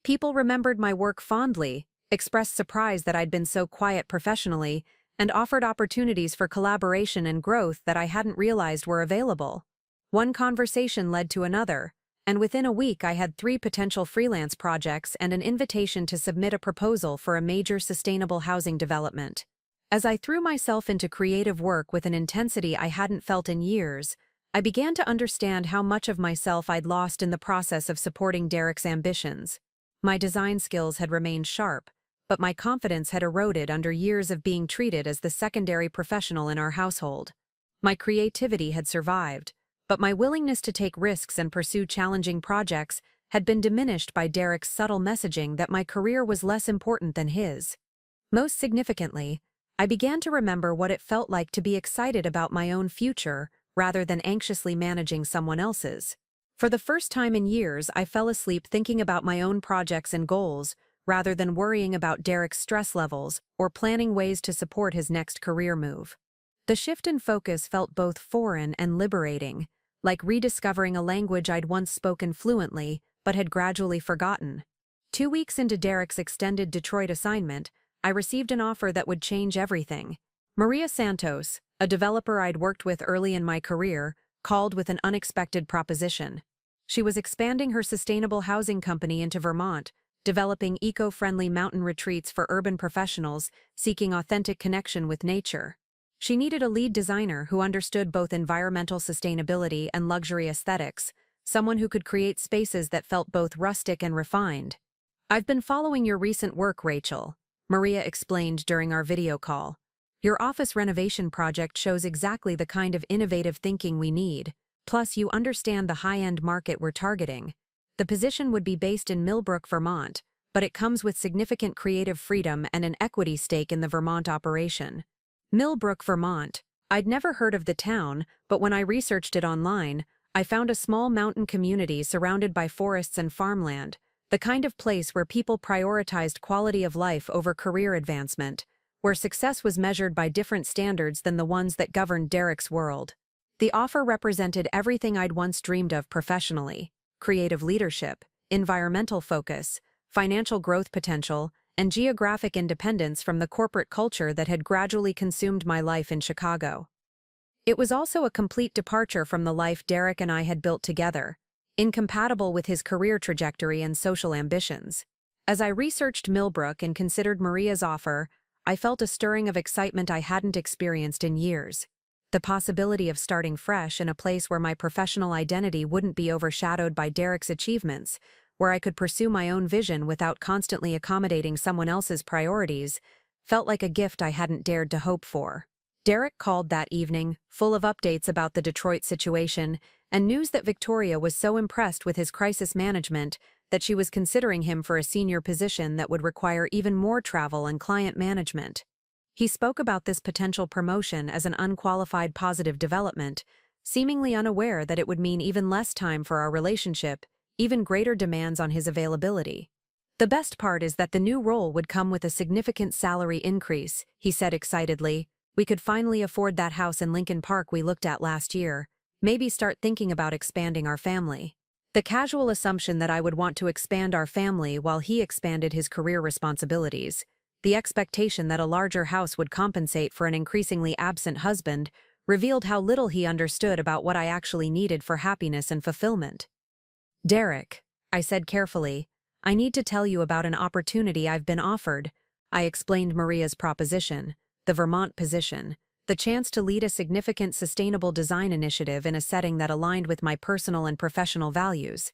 A: People remembered my work fondly, expressed surprise that I'd been so quiet professionally, and offered opportunities for collaboration and growth that I hadn't realized were available. One conversation led to another, and within a week I had 3 potential freelance projects and an invitation to submit a proposal for a major sustainable housing development. As I threw myself into creative work with an intensity I hadn't felt in years, I began to understand how much of myself I'd lost in the process of supporting Derek's ambitions. My design skills had remained sharp, but my confidence had eroded under years of being treated as the secondary professional in our household. My creativity had survived, but my willingness to take risks and pursue challenging projects had been diminished by Derek's subtle messaging that my career was less important than his. Most significantly, I began to remember what it felt like to be excited about my own future rather than anxiously managing someone else's. For the first time in years, I fell asleep thinking about my own projects and goals, rather than worrying about Derek's stress levels or planning ways to support his next career move. The shift in focus felt both foreign and liberating, like rediscovering a language I'd once spoken fluently but had gradually forgotten. 2 weeks into Derek's extended Detroit assignment, I received an offer that would change everything. Maria Santos, a developer I'd worked with early in my career, called with an unexpected proposition. She was expanding her sustainable housing company into Vermont, developing eco-friendly mountain retreats for urban professionals seeking authentic connection with nature. She needed a lead designer who understood both environmental sustainability and luxury aesthetics, someone who could create spaces that felt both rustic and refined. "I've been following your recent work, Rachel," Maria explained during our video call. "Your office renovation project shows exactly the kind of innovative thinking we need. Plus, you understand the high-end market we're targeting. The position would be based in Millbrook, Vermont, but it comes with significant creative freedom and an equity stake in the Vermont operation." Millbrook, Vermont. I'd never heard of the town, but when I researched it online, I found a small mountain community surrounded by forests and farmland, the kind of place where people prioritized quality of life over career advancement, where success was measured by different standards than the ones that governed Derek's world. The offer represented everything I'd once dreamed of professionally: creative leadership, environmental focus, financial growth potential, and geographic independence from the corporate culture that had gradually consumed my life in Chicago. It was also a complete departure from the life Derek and I had built together, incompatible with his career trajectory and social ambitions. As I researched Millbrook and considered Maria's offer, I felt a stirring of excitement I hadn't experienced in years. The possibility of starting fresh in a place where my professional identity wouldn't be overshadowed by Derek's achievements, where I could pursue my own vision without constantly accommodating someone else's priorities, felt like a gift I hadn't dared to hope for. Derek called that evening, full of updates about the Detroit situation and news that Victoria was so impressed with his crisis management that she was considering him for a senior position that would require even more travel and client management. He spoke about this potential promotion as an unqualified positive development, seemingly unaware that it would mean even less time for our relationship, even greater demands on his availability. "The best part is that the new role would come with a significant salary increase," he said excitedly. "We could finally afford that house in Lincoln Park we looked at last year, maybe start thinking about expanding our family." The casual assumption that I would want to expand our family while he expanded his career responsibilities, the expectation that a larger house would compensate for an increasingly absent husband, revealed how little he understood about what I actually needed for happiness and fulfillment. "Derek," I said carefully, "I need to tell you about an opportunity I've been offered." I explained Maria's proposition, the Vermont position, the chance to lead a significant sustainable design initiative in a setting that aligned with my personal and professional values.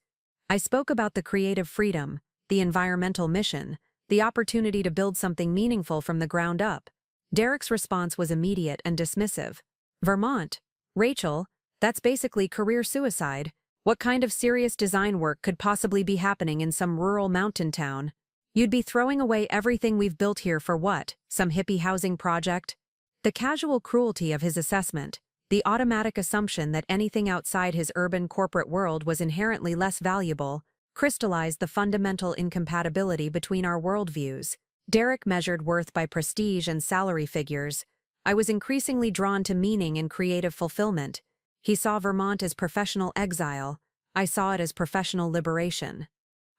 A: I spoke about the creative freedom, the environmental mission, the opportunity to build something meaningful from the ground up. Derek's response was immediate and dismissive. "Vermont? Rachel, that's basically career suicide. What kind of serious design work could possibly be happening in some rural mountain town? You'd be throwing away everything we've built here for what, some hippie housing project?" The casual cruelty of his assessment, the automatic assumption that anything outside his urban corporate world was inherently less valuable, crystallized the fundamental incompatibility between our worldviews. Derek measured worth by prestige and salary figures. I was increasingly drawn to meaning and creative fulfillment. He saw Vermont as professional exile. I saw it as professional liberation.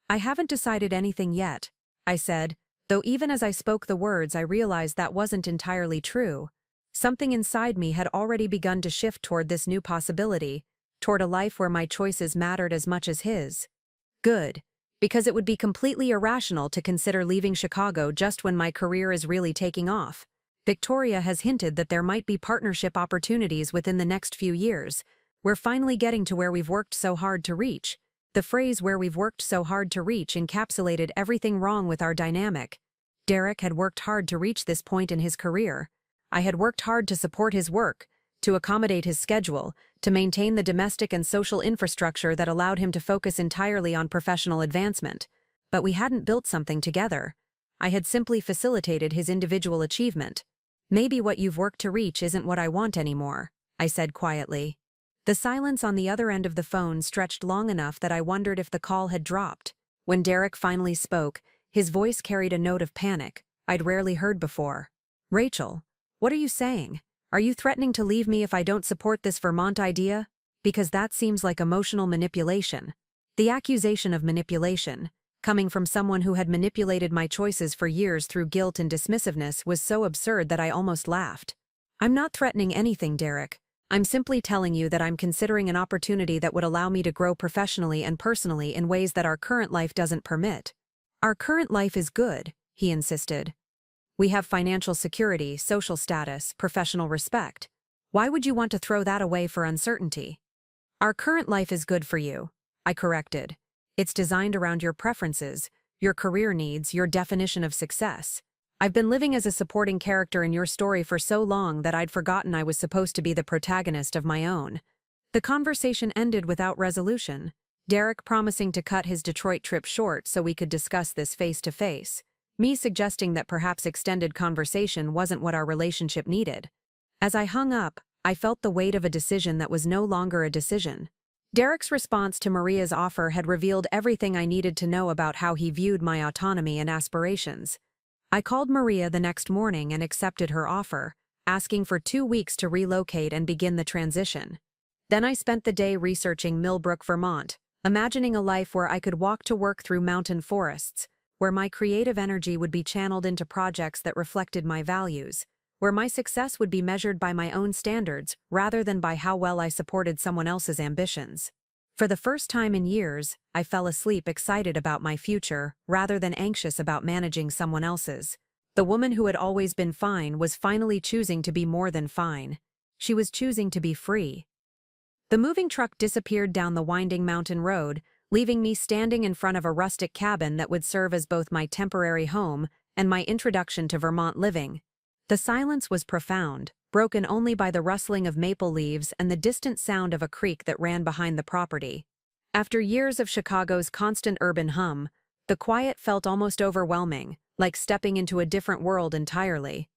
A: I haven't decided anything yet, I said, though even as I spoke the words I realized that wasn't entirely true. Something inside me had already begun to shift toward this new possibility, toward a life where my choices mattered as much as his. Good, because it would be completely irrational to consider leaving Chicago just when my career is really taking off. Victoria has hinted that there might be partnership opportunities within the next few years. We're finally getting to where we've worked so hard to reach. The phrase "where we've worked so hard to reach" encapsulated everything wrong with our dynamic. Derek had worked hard to reach this point in his career. I had worked hard to support his work, to accommodate his schedule, to maintain the domestic and social infrastructure that allowed him to focus entirely on professional advancement. But we hadn't built something together. I had simply facilitated his individual achievement. Maybe what you've worked to reach isn't what I want anymore, I said quietly. The silence on the other end of the phone stretched long enough that I wondered if the call had dropped. When Derek finally spoke, his voice carried a note of panic I'd rarely heard before. "Rachel, what are you saying? Are you threatening to leave me if I don't support this Vermont idea? Because that seems like emotional manipulation." The accusation of manipulation, coming from someone who had manipulated my choices for years through guilt and dismissiveness, was so absurd that I almost laughed. "I'm not threatening anything, Derek. I'm simply telling you that I'm considering an opportunity that would allow me to grow professionally and personally in ways that our current life doesn't permit." "Our current life is good," he insisted. "We have financial security, social status, professional respect. Why would you want to throw that away for uncertainty?" "Our current life is good for you," I corrected. "It's designed around your preferences, your career needs, your definition of success. I've been living as a supporting character in your story for so long that I'd forgotten I was supposed to be the protagonist of my own." The conversation ended without resolution, Derek promising to cut his Detroit trip short so we could discuss this face-to-face, me suggesting that perhaps extended conversation wasn't what our relationship needed. As I hung up, I felt the weight of a decision that was no longer a decision. Derek's response to Maria's offer had revealed everything I needed to know about how he viewed my autonomy and aspirations. I called Maria the next morning and accepted her offer, asking for 2 weeks to relocate and begin the transition. Then I spent the day researching Millbrook, Vermont, imagining a life where I could walk to work through mountain forests, where my creative energy would be channeled into projects that reflected my values, where my success would be measured by my own standards rather than by how well I supported someone else's ambitions. For the first time in years, I fell asleep excited about my future rather than anxious about managing someone else's. The woman who had always been fine was finally choosing to be more than fine. She was choosing to be free. The moving truck disappeared down the winding mountain road, leaving me standing in front of a rustic cabin that would serve as both my temporary home and my introduction to Vermont living. The silence was profound, broken only by the rustling of maple leaves and the distant sound of a creek that ran behind the property. After years of Chicago's constant urban hum, the quiet felt almost overwhelming, like stepping into a different world entirely.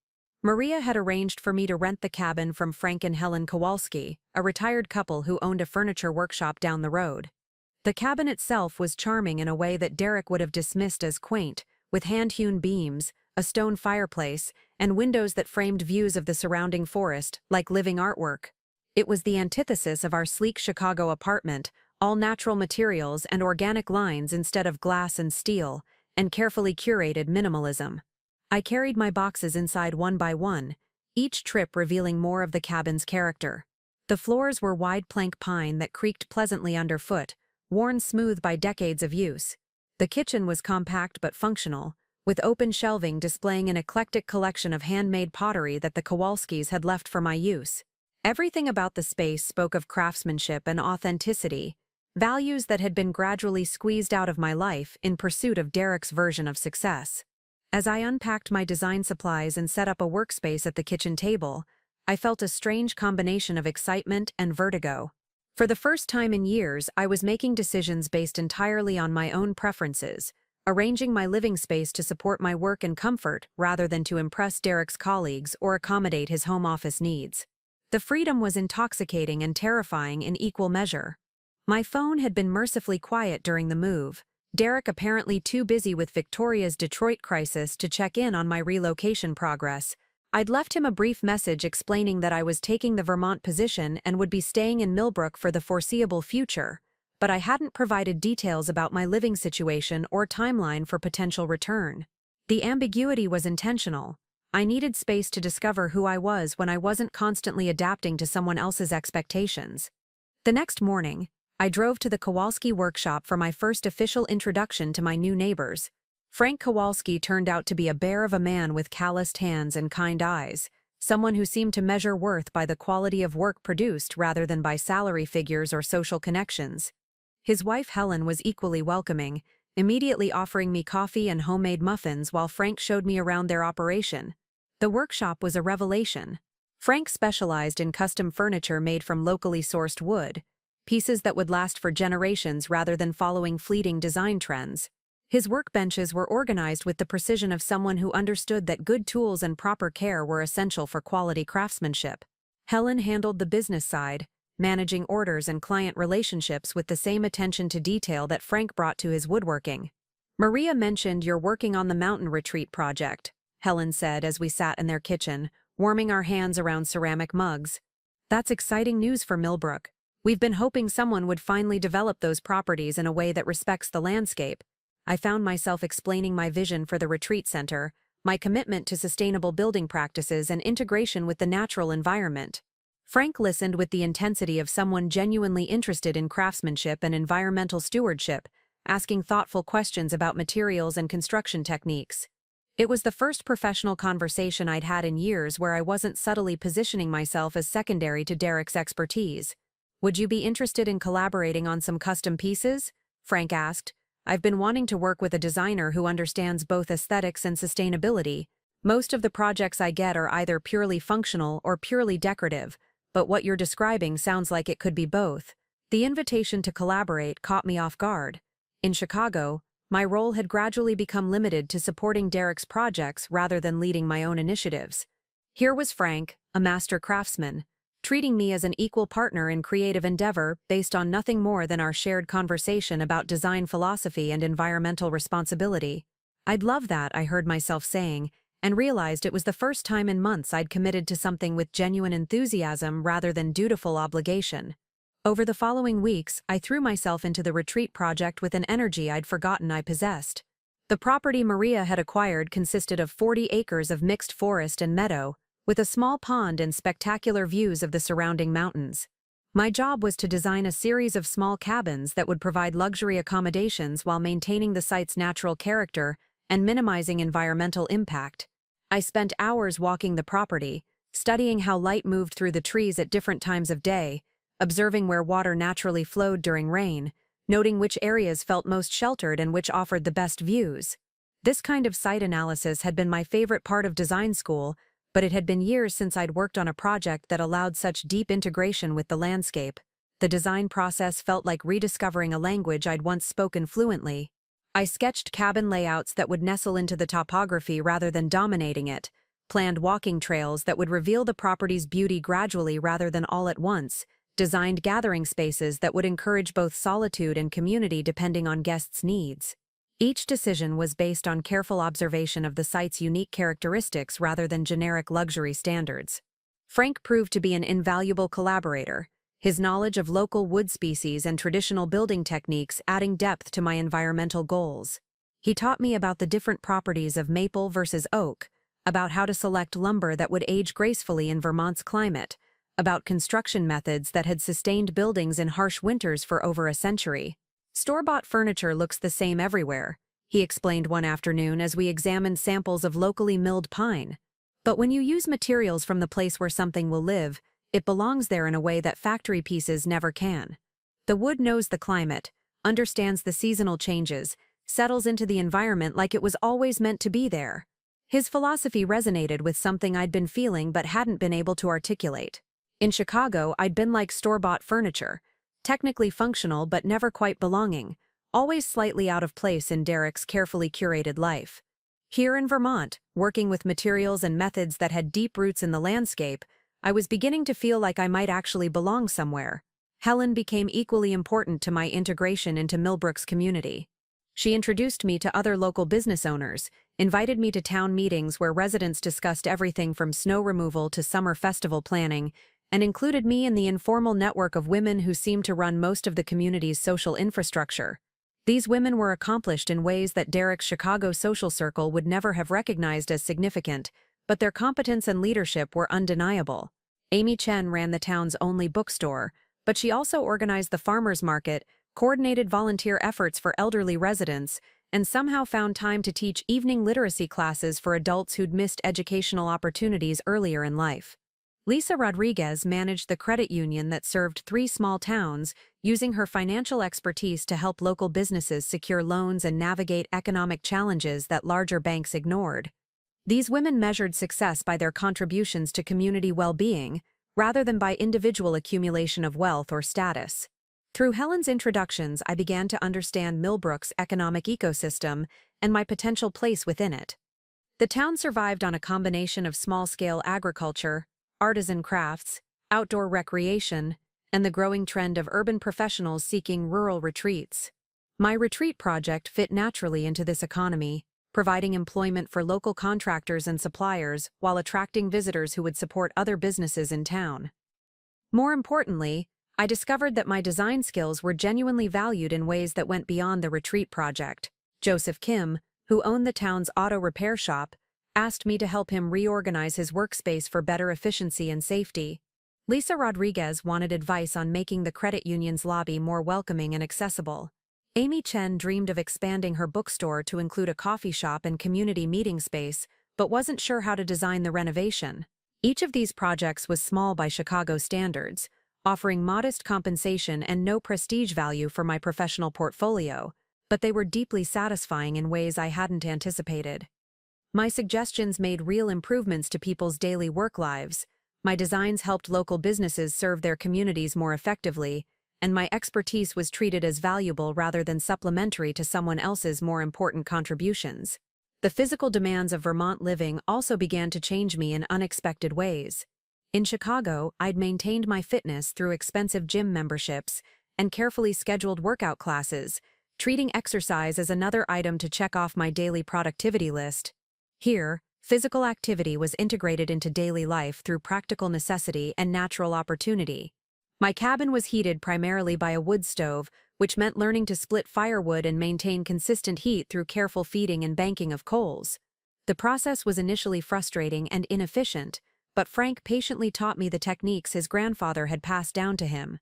A: Maria had arranged for me to rent the cabin from Frank and Helen Kowalski, a retired couple who owned a furniture workshop down the road. The cabin itself was charming in a way that Derek would have dismissed as quaint, with hand-hewn beams, a stone fireplace, and windows that framed views of the surrounding forest like living artwork. It was the antithesis of our sleek Chicago apartment, all natural materials and organic lines instead of glass and steel, and carefully curated minimalism. I carried my boxes inside one by one, each trip revealing more of the cabin's character. The floors were wide plank pine that creaked pleasantly underfoot, worn smooth by decades of use. The kitchen was compact but functional, with open shelving displaying an eclectic collection of handmade pottery that the Kowalskis had left for my use. Everything about the space spoke of craftsmanship and authenticity, values that had been gradually squeezed out of my life in pursuit of Derek's version of success. As I unpacked my design supplies and set up a workspace at the kitchen table, I felt a strange combination of excitement and vertigo. For the first time in years, I was making decisions based entirely on my own preferences, arranging my living space to support my work and comfort rather than to impress Derek's colleagues or accommodate his home office needs. The freedom was intoxicating and terrifying in equal measure. My phone had been mercifully quiet during the move, Derek apparently too busy with Victoria's Detroit crisis to check in on my relocation progress. I'd left him a brief message explaining that I was taking the Vermont position and would be staying in Millbrook for the foreseeable future, but I hadn't provided details about my living situation or timeline for potential return. The ambiguity was intentional. I needed space to discover who I was when I wasn't constantly adapting to someone else's expectations. The next morning, I drove to the Kowalski workshop for my first official introduction to my new neighbors. Frank Kowalski turned out to be a bear of a man with calloused hands and kind eyes, someone who seemed to measure worth by the quality of work produced rather than by salary figures or social connections. His wife Helen was equally welcoming, immediately offering me coffee and homemade muffins while Frank showed me around their operation. The workshop was a revelation. Frank specialized in custom furniture made from locally sourced wood, pieces that would last for generations rather than following fleeting design trends. His workbenches were organized with the precision of someone who understood that good tools and proper care were essential for quality craftsmanship. Helen handled the business side, managing orders and client relationships with the same attention to detail that Frank brought to his woodworking. "Maria mentioned you're working on the mountain retreat project," Helen said as we sat in their kitchen, warming our hands around ceramic mugs. "That's exciting news for Millbrook. We've been hoping someone would finally develop those properties in a way that respects the landscape." I found myself explaining my vision for the retreat center, my commitment to sustainable building practices and integration with the natural environment. Frank listened with the intensity of someone genuinely interested in craftsmanship and environmental stewardship, asking thoughtful questions about materials and construction techniques. It was the first professional conversation I'd had in years where I wasn't subtly positioning myself as secondary to Derek's expertise. "Would you be interested in collaborating on some custom pieces?" Frank asked. "I've been wanting to work with a designer who understands both aesthetics and sustainability. Most of the projects I get are either purely functional or purely decorative, but what you're describing sounds like it could be both." The invitation to collaborate caught me off guard. In Chicago, my role had gradually become limited to supporting Derek's projects rather than leading my own initiatives. Here was Frank, a master craftsman, treating me as an equal partner in creative endeavor based on nothing more than our shared conversation about design philosophy and environmental responsibility. "I'd love that," I heard myself saying, and realized it was the first time in months I'd committed to something with genuine enthusiasm rather than dutiful obligation. Over the following weeks, I threw myself into the retreat project with an energy I'd forgotten I possessed. The property Maria had acquired consisted of 40 acres of mixed forest and meadow, with a small pond and spectacular views of the surrounding mountains. My job was to design a series of small cabins that would provide luxury accommodations while maintaining the site's natural character and minimizing environmental impact. I spent hours walking the property, studying how light moved through the trees at different times of day, observing where water naturally flowed during rain, noting which areas felt most sheltered and which offered the best views. This kind of site analysis had been my favorite part of design school, but it had been years since I'd worked on a project that allowed such deep integration with the landscape. The design process felt like rediscovering a language I'd once spoken fluently. I sketched cabin layouts that would nestle into the topography rather than dominating it, planned walking trails that would reveal the property's beauty gradually rather than all at once, designed gathering spaces that would encourage both solitude and community depending on guests' needs. Each decision was based on careful observation of the site's unique characteristics rather than generic luxury standards. Frank proved to be an invaluable collaborator, his knowledge of local wood species and traditional building techniques adding depth to my environmental goals. He taught me about the different properties of maple versus oak, about how to select lumber that would age gracefully in Vermont's climate, about construction methods that had sustained buildings in harsh winters for over a century. "Store-bought furniture looks the same everywhere," he explained one afternoon as we examined samples of locally milled pine. "But when you use materials from the place where something will live, it belongs there in a way that factory pieces never can. The wood knows the climate, understands the seasonal changes, settles into the environment like it was always meant to be there." His philosophy resonated with something I'd been feeling but hadn't been able to articulate. In Chicago, I'd been like store-bought furniture, technically functional but never quite belonging, always slightly out of place in Derek's carefully curated life. Here in Vermont, working with materials and methods that had deep roots in the landscape, I was beginning to feel like I might actually belong somewhere. Helen became equally important to my integration into Millbrook's community. She introduced me to other local business owners, invited me to town meetings where residents discussed everything from snow removal to summer festival planning, and included me in the informal network of women who seemed to run most of the community's social infrastructure. These women were accomplished in ways that Derek's Chicago social circle would never have recognized as significant, but their competence and leadership were undeniable. Amy Chen ran the town's only bookstore, but she also organized the farmers market, coordinated volunteer efforts for elderly residents, and somehow found time to teach evening literacy classes for adults who'd missed educational opportunities earlier in life. Lisa Rodriguez managed the credit union that served 3 small towns, using her financial expertise to help local businesses secure loans and navigate economic challenges that larger banks ignored. These women measured success by their contributions to community well-being, rather than by individual accumulation of wealth or status. Through Helen's introductions, I began to understand Millbrook's economic ecosystem and my potential place within it. The town survived on a combination of small-scale agriculture, artisan crafts, outdoor recreation, and the growing trend of urban professionals seeking rural retreats. My retreat project fit naturally into this economy, providing employment for local contractors and suppliers while attracting visitors who would support other businesses in town. More importantly, I discovered that my design skills were genuinely valued in ways that went beyond the retreat project. Joseph Kim, who owned the town's auto repair shop, asked me to help him reorganize his workspace for better efficiency and safety. Lisa Rodriguez wanted advice on making the credit union's lobby more welcoming and accessible. Amy Chen dreamed of expanding her bookstore to include a coffee shop and community meeting space, but wasn't sure how to design the renovation. Each of these projects was small by Chicago standards, offering modest compensation and no prestige value for my professional portfolio, but they were deeply satisfying in ways I hadn't anticipated. My suggestions made real improvements to people's daily work lives. My designs helped local businesses serve their communities more effectively, and my expertise was treated as valuable rather than supplementary to someone else's more important contributions. The physical demands of Vermont living also began to change me in unexpected ways. In Chicago, I'd maintained my fitness through expensive gym memberships and carefully scheduled workout classes, treating exercise as another item to check off my daily productivity list. Here, physical activity was integrated into daily life through practical necessity and natural opportunity. My cabin was heated primarily by a wood stove, which meant learning to split firewood and maintain consistent heat through careful feeding and banking of coals. The process was initially frustrating and inefficient, but Frank patiently taught me the techniques his grandfather had passed down to him.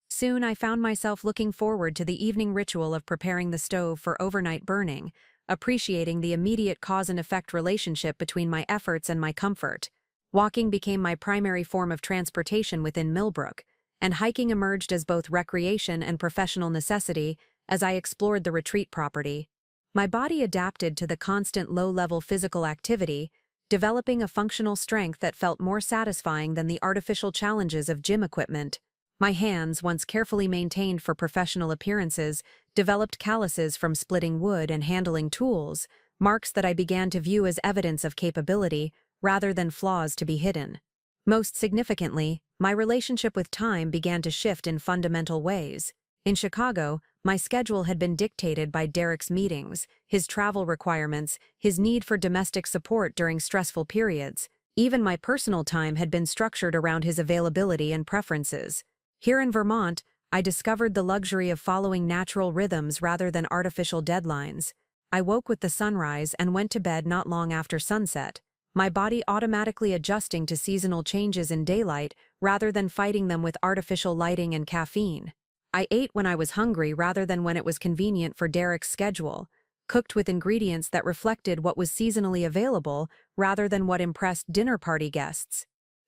A: Soon I found myself looking forward to the evening ritual of preparing the stove for overnight burning, appreciating the immediate cause-and-effect relationship between my efforts and my comfort. Walking became my primary form of transportation within Millbrook, and hiking emerged as both recreation and professional necessity as I explored the retreat property. My body adapted to the constant low-level physical activity, developing a functional strength that felt more satisfying than the artificial challenges of gym equipment. My hands, once carefully maintained for professional appearances, developed calluses from splitting wood and handling tools, marks that I began to view as evidence of capability rather than flaws to be hidden. Most significantly, my relationship with time began to shift in fundamental ways. In Chicago, my schedule had been dictated by Derek's meetings, his travel requirements, his need for domestic support during stressful periods. Even my personal time had been structured around his availability and preferences. Here in Vermont, I discovered the luxury of following natural rhythms rather than artificial deadlines. I woke with the sunrise and went to bed not long after sunset, my body automatically adjusting to seasonal changes in daylight rather than fighting them with artificial lighting and caffeine. I ate when I was hungry rather than when it was convenient for Derek's schedule, cooked with ingredients that reflected what was seasonally available rather than what impressed dinner party guests.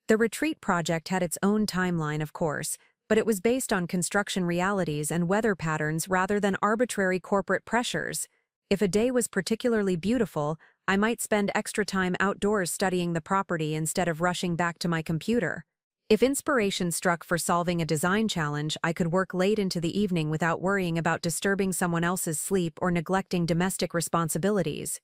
A: The retreat project had its own timeline, of course, but it was based on construction realities and weather patterns rather than arbitrary corporate pressures. If a day was particularly beautiful, I might spend extra time outdoors studying the property instead of rushing back to my computer. If inspiration struck for solving a design challenge, I could work late into the evening without worrying about disturbing someone else's sleep or neglecting domestic responsibilities.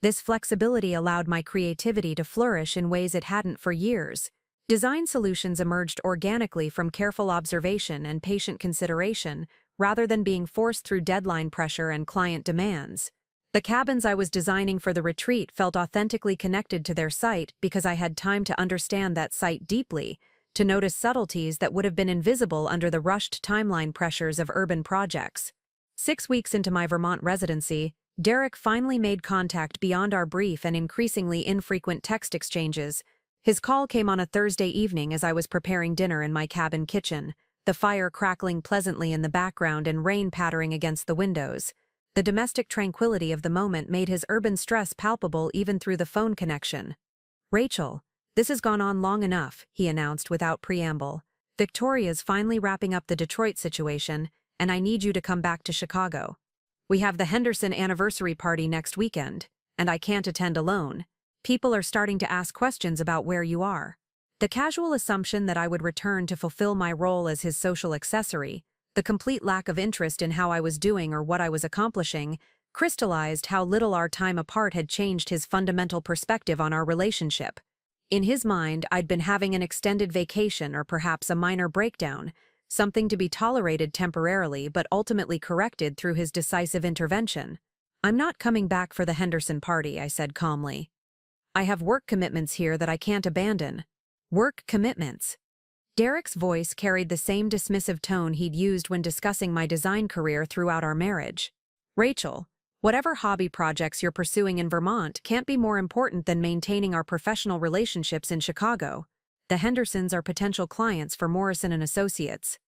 A: This flexibility allowed my creativity to flourish in ways it hadn't for years. Design solutions emerged organically from careful observation and patient consideration, rather than being forced through deadline pressure and client demands. The cabins I was designing for the retreat felt authentically connected to their site because I had time to understand that site deeply, to notice subtleties that would have been invisible under the rushed timeline pressures of urban projects. 6 weeks into my Vermont residency, Derek finally made contact beyond our brief and increasingly infrequent text exchanges. His call came on a Thursday evening as I was preparing dinner in my cabin kitchen, the fire crackling pleasantly in the background and rain pattering against the windows. The domestic tranquility of the moment made his urban stress palpable even through the phone connection. "Rachel, this has gone on long enough," he announced without preamble. "Victoria's finally wrapping up the Detroit situation, and I need you to come back to Chicago. We have the Henderson anniversary party next weekend, and I can't attend alone. People are starting to ask questions about where you are." The casual assumption that I would return to fulfill my role as his social accessory, the complete lack of interest in how I was doing or what I was accomplishing, crystallized how little our time apart had changed his fundamental perspective on our relationship. In his mind, I'd been having an extended vacation or perhaps a minor breakdown, something to be tolerated temporarily but ultimately corrected through his decisive intervention. "I'm not coming back for the Henderson party," I said calmly. "I have work commitments here that I can't abandon." "Work commitments?" Derek's voice carried the same dismissive tone he'd used when discussing my design career throughout our marriage. "Rachel, whatever hobby projects you're pursuing in Vermont can't be more important than maintaining our professional relationships in Chicago. The Hendersons are potential clients for Morrison & Associates.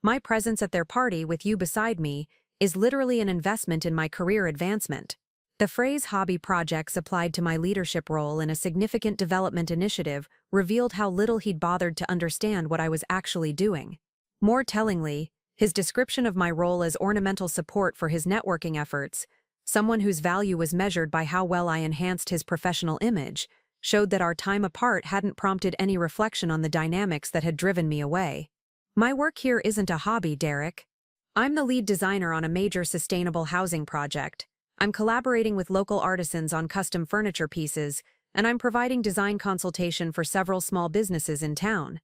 A: My presence at their party with you beside me is literally an investment in my career advancement." The phrase "hobby projects" applied to my leadership role in a significant development initiative revealed how little he'd bothered to understand what I was actually doing. More tellingly, his description of my role as ornamental support for his networking efforts, someone whose value was measured by how well I enhanced his professional image, showed that our time apart hadn't prompted any reflection on the dynamics that had driven me away. "My work here isn't a hobby, Derek. I'm the lead designer on a major sustainable housing project. I'm collaborating with local artisans on custom furniture pieces, and I'm providing design consultation for several small businesses in town.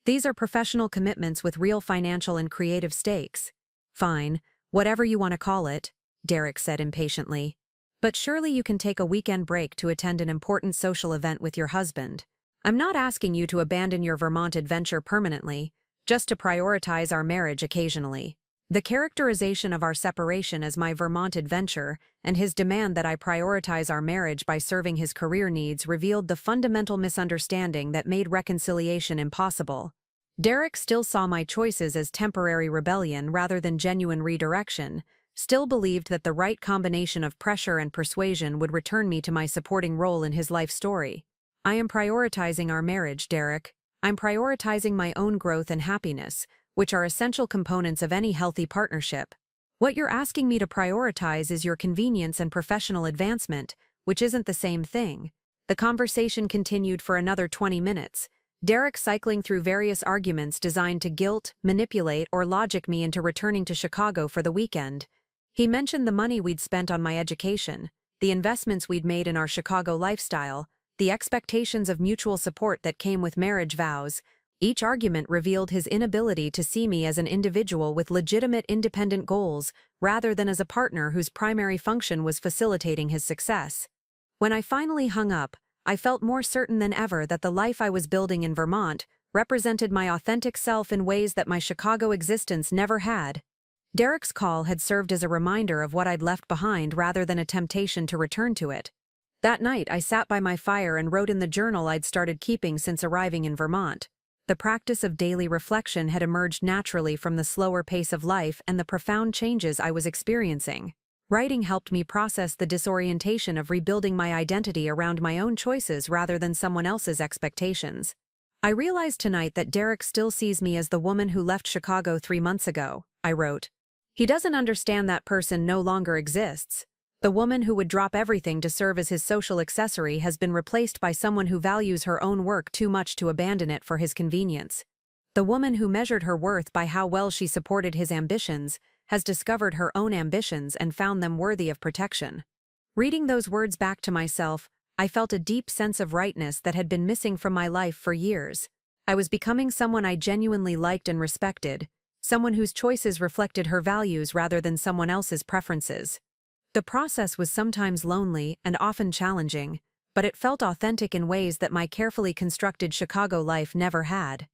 A: These are professional commitments with real financial and creative stakes." "Fine, whatever you want to call it," Derek said impatiently. "But surely you can take a weekend break to attend an important social event with your husband. I'm not asking you to abandon your Vermont adventure permanently, just to prioritize our marriage occasionally." The characterization of our separation as my Vermont adventure and his demand that I prioritize our marriage by serving his career needs revealed the fundamental misunderstanding that made reconciliation impossible. Derek still saw my choices as temporary rebellion rather than genuine redirection, still believed that the right combination of pressure and persuasion would return me to my supporting role in his life story. "I am prioritizing our marriage, Derek. I'm prioritizing my own growth and happiness, which are essential components of any healthy partnership. What you're asking me to prioritize is your convenience and professional advancement, which isn't the same thing." The conversation continued for another 20 minutes, Derek cycling through various arguments designed to guilt, manipulate, or logic me into returning to Chicago for the weekend. He mentioned the money we'd spent on my education, the investments we'd made in our Chicago lifestyle, the expectations of mutual support that came with marriage vows. Each argument revealed his inability to see me as an individual with legitimate independent goals rather than as a partner whose primary function was facilitating his success. When I finally hung up, I felt more certain than ever that the life I was building in Vermont represented my authentic self in ways that my Chicago existence never had. Derek's call had served as a reminder of what I'd left behind rather than a temptation to return to it. That night, I sat by my fire and wrote in the journal I'd started keeping since arriving in Vermont. The practice of daily reflection had emerged naturally from the slower pace of life and the profound changes I was experiencing. Writing helped me process the disorientation of rebuilding my identity around my own choices rather than someone else's expectations. "I realized tonight that Derek still sees me as the woman who left Chicago 3 months ago," I wrote. "He doesn't understand that person no longer exists. The woman who would drop everything to serve as his social accessory has been replaced by someone who values her own work too much to abandon it for his convenience. The woman who measured her worth by how well she supported his ambitions has discovered her own ambitions and found them worthy of protection." Reading those words back to myself, I felt a deep sense of rightness that had been missing from my life for years. I was becoming someone I genuinely liked and respected, someone whose choices reflected her values rather than someone else's preferences. The process was sometimes lonely and often challenging, but it felt authentic in ways that my carefully constructed Chicago life never had.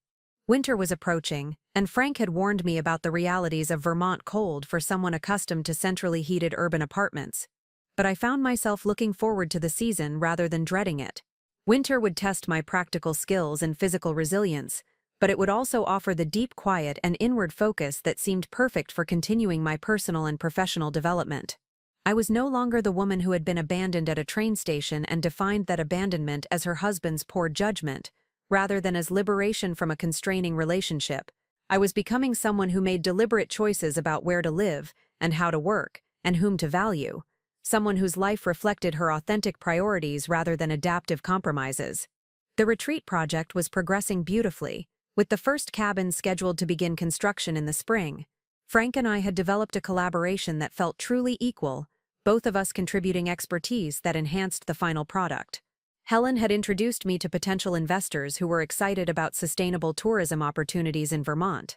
A: Winter was approaching, and Frank had warned me about the realities of Vermont cold for someone accustomed to centrally heated urban apartments. But I found myself looking forward to the season rather than dreading it. Winter would test my practical skills and physical resilience, but it would also offer the deep quiet and inward focus that seemed perfect for continuing my personal and professional development. I was no longer the woman who had been abandoned at a train station and defined that abandonment as her husband's poor judgment, rather than as liberation from a constraining relationship. I was becoming someone who made deliberate choices about where to live, and how to work, and whom to value. Someone whose life reflected her authentic priorities rather than adaptive compromises. The retreat project was progressing beautifully, with the first cabin scheduled to begin construction in the spring. Frank and I had developed a collaboration that felt truly equal, both of us contributing expertise that enhanced the final product. Helen had introduced me to potential investors who were excited about sustainable tourism opportunities in Vermont.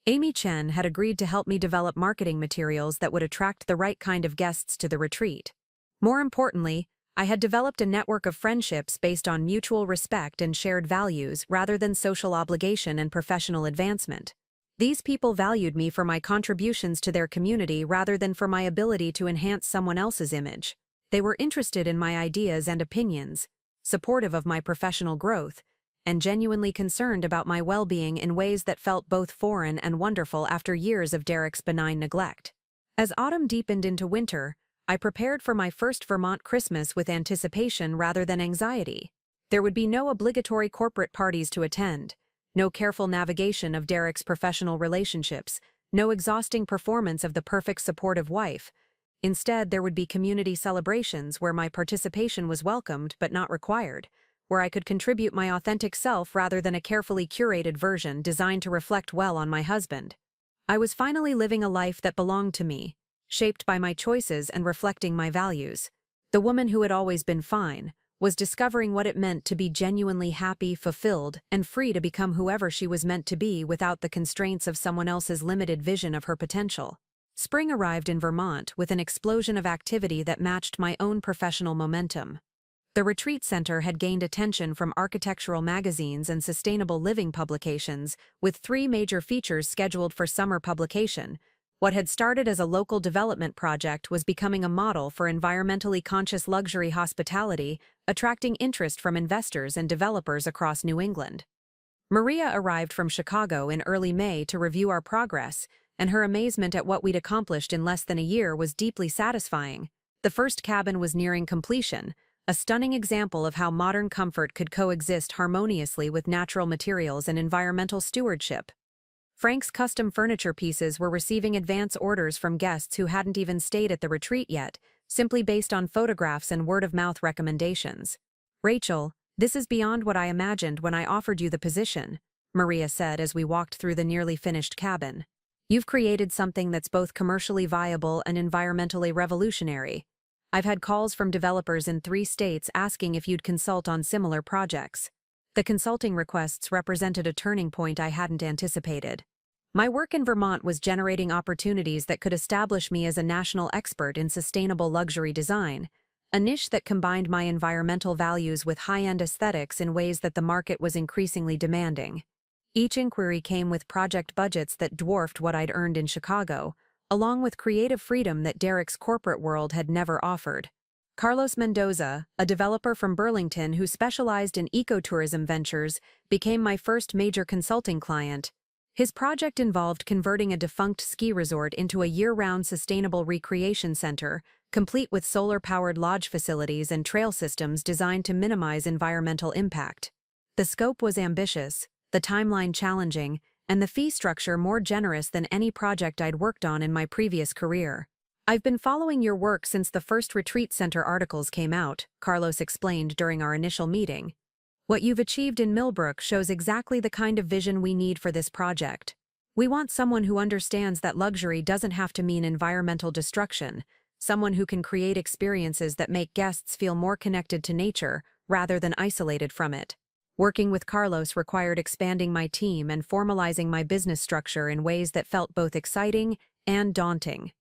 A: Amy Chen had agreed to help me develop marketing materials that would attract the right kind of guests to the retreat. More importantly, I had developed a network of friendships based on mutual respect and shared values rather than social obligation and professional advancement. These people valued me for my contributions to their community rather than for my ability to enhance someone else's image. They were interested in my ideas and opinions, supportive of my professional growth, and genuinely concerned about my well-being in ways that felt both foreign and wonderful after years of Derek's benign neglect. As autumn deepened into winter, I prepared for my first Vermont Christmas with anticipation rather than anxiety. There would be no obligatory corporate parties to attend, no careful navigation of Derek's professional relationships, no exhausting performance of the perfect supportive wife. Instead, there would be community celebrations where my participation was welcomed but not required, where I could contribute my authentic self rather than a carefully curated version designed to reflect well on my husband. I was finally living a life that belonged to me, shaped by my choices and reflecting my values. The woman who had always been fine was discovering what it meant to be genuinely happy, fulfilled, and free to become whoever she was meant to be without the constraints of someone else's limited vision of her potential. Spring arrived in Vermont with an explosion of activity that matched my own professional momentum. The retreat center had gained attention from architectural magazines and sustainable living publications, with 3 major features scheduled for summer publication. What had started as a local development project was becoming a model for environmentally conscious luxury hospitality, attracting interest from investors and developers across New England. Maria arrived from Chicago in early May to review our progress, and her amazement at what we'd accomplished in less than a year was deeply satisfying. The first cabin was nearing completion, a stunning example of how modern comfort could coexist harmoniously with natural materials and environmental stewardship. Frank's custom furniture pieces were receiving advance orders from guests who hadn't even stayed at the retreat yet, simply based on photographs and word-of-mouth recommendations. "Rachel, this is beyond what I imagined when I offered you the position," Maria said as we walked through the nearly finished cabin. "You've created something that's both commercially viable and environmentally revolutionary. I've had calls from developers in 3 states asking if you'd consult on similar projects." The consulting requests represented a turning point I hadn't anticipated. My work in Vermont was generating opportunities that could establish me as a national expert in sustainable luxury design, a niche that combined my environmental values with high-end aesthetics in ways that the market was increasingly demanding. Each inquiry came with project budgets that dwarfed what I'd earned in Chicago, along with creative freedom that Derek's corporate world had never offered. Carlos Mendoza, a developer from Burlington who specialized in ecotourism ventures, became my first major consulting client. His project involved converting a defunct ski resort into a year-round sustainable recreation center, complete with solar-powered lodge facilities and trail systems designed to minimize environmental impact. The scope was ambitious, the timeline challenging, and the fee structure more generous than any project I'd worked on in my previous career. "I've been following your work since the first retreat center articles came out," Carlos explained during our initial meeting. "What you've achieved in Millbrook shows exactly the kind of vision we need for this project. We want someone who understands that luxury doesn't have to mean environmental destruction, someone who can create experiences that make guests feel more connected to nature rather than isolated from it." Working with Carlos required expanding my team and formalizing my business structure in ways that felt both exciting and daunting.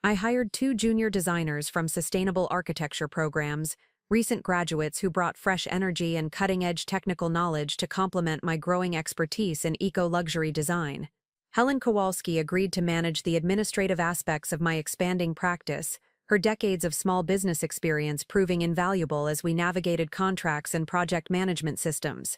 A: I hired 2 junior designers from sustainable architecture programs, recent graduates who brought fresh energy and cutting-edge technical knowledge to complement my growing expertise in eco-luxury design. Helen Kowalski agreed to manage the administrative aspects of my expanding practice, her decades of small business experience proving invaluable as we navigated contracts and project management systems.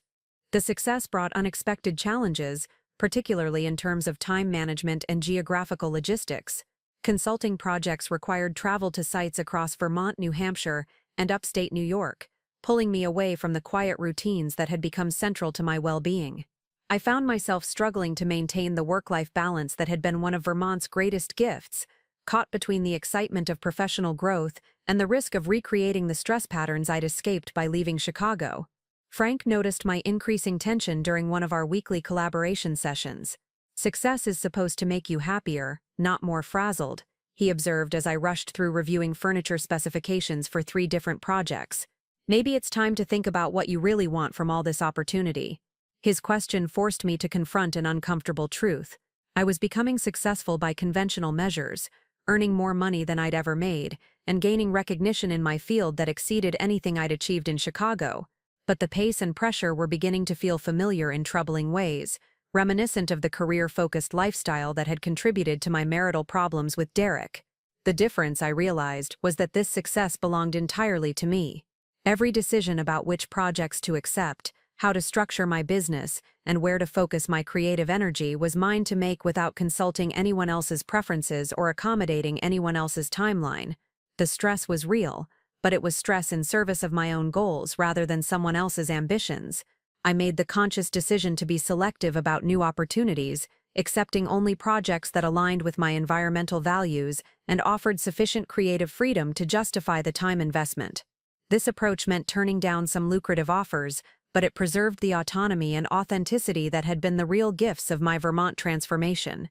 A: The success brought unexpected challenges, particularly in terms of time management and geographical logistics. Consulting projects required travel to sites across Vermont, New Hampshire, and upstate New York, pulling me away from the quiet routines that had become central to my well-being. I found myself struggling to maintain the work-life balance that had been one of Vermont's greatest gifts, caught between the excitement of professional growth and the risk of recreating the stress patterns I'd escaped by leaving Chicago. Frank noticed my increasing tension during one of our weekly collaboration sessions. "Success is supposed to make you happier, not more frazzled," he observed as I rushed through reviewing furniture specifications for 3 different projects. "Maybe it's time to think about what you really want from all this opportunity." His question forced me to confront an uncomfortable truth. I was becoming successful by conventional measures, earning more money than I'd ever made, and gaining recognition in my field that exceeded anything I'd achieved in Chicago. But the pace and pressure were beginning to feel familiar in troubling ways, reminiscent of the career-focused lifestyle that had contributed to my marital problems with Derek. The difference, I realized, was that this success belonged entirely to me. Every decision about which projects to accept, how to structure my business, and where to focus my creative energy was mine to make without consulting anyone else's preferences or accommodating anyone else's timeline. The stress was real, but it was stress in service of my own goals rather than someone else's ambitions. I made the conscious decision to be selective about new opportunities, accepting only projects that aligned with my environmental values and offered sufficient creative freedom to justify the time investment. This approach meant turning down some lucrative offers, but it preserved the autonomy and authenticity that had been the real gifts of my Vermont transformation.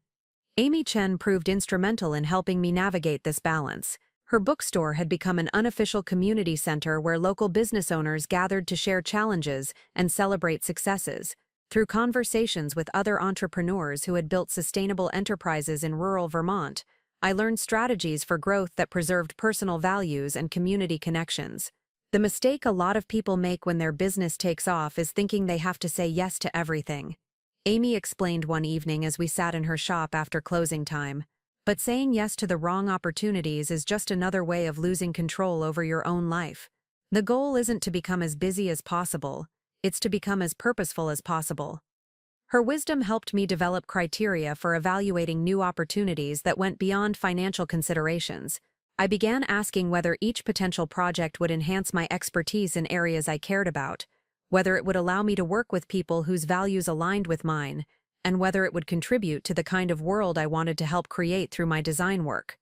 A: Amy Chen proved instrumental in helping me navigate this balance. Her bookstore had become an unofficial community center where local business owners gathered to share challenges and celebrate successes. Through conversations with other entrepreneurs who had built sustainable enterprises in rural Vermont, I learned strategies for growth that preserved personal values and community connections. The mistake a lot of people make when their business takes off is thinking they have to say yes to everything. Amy explained one evening as we sat in her shop after closing time. But saying yes to the wrong opportunities is just another way of losing control over your own life. The goal isn't to become as busy as possible, it's to become as purposeful as possible. Her wisdom helped me develop criteria for evaluating new opportunities that went beyond financial considerations. I began asking whether each potential project would enhance my expertise in areas I cared about, whether it would allow me to work with people whose values aligned with mine, and whether it would contribute to the kind of world I wanted to help create through my design work.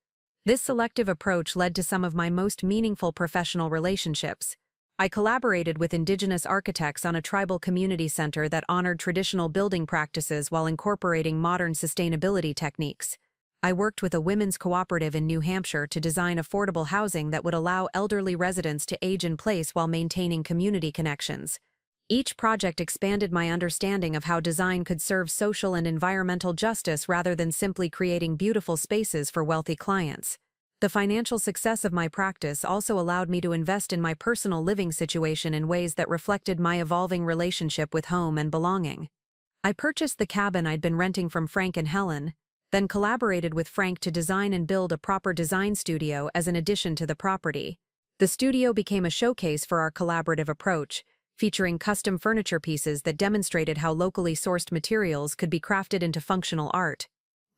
A: This selective approach led to some of my most meaningful professional relationships. I collaborated with Indigenous architects on a tribal community center that honored traditional building practices while incorporating modern sustainability techniques. I worked with a women's cooperative in New Hampshire to design affordable housing that would allow elderly residents to age in place while maintaining community connections. Each project expanded my understanding of how design could serve social and environmental justice rather than simply creating beautiful spaces for wealthy clients. The financial success of my practice also allowed me to invest in my personal living situation in ways that reflected my evolving relationship with home and belonging. I purchased the cabin I'd been renting from Frank and Helen, then collaborated with Frank to design and build a proper design studio as an addition to the property. The studio became a showcase for our collaborative approach, featuring custom furniture pieces that demonstrated how locally sourced materials could be crafted into functional art.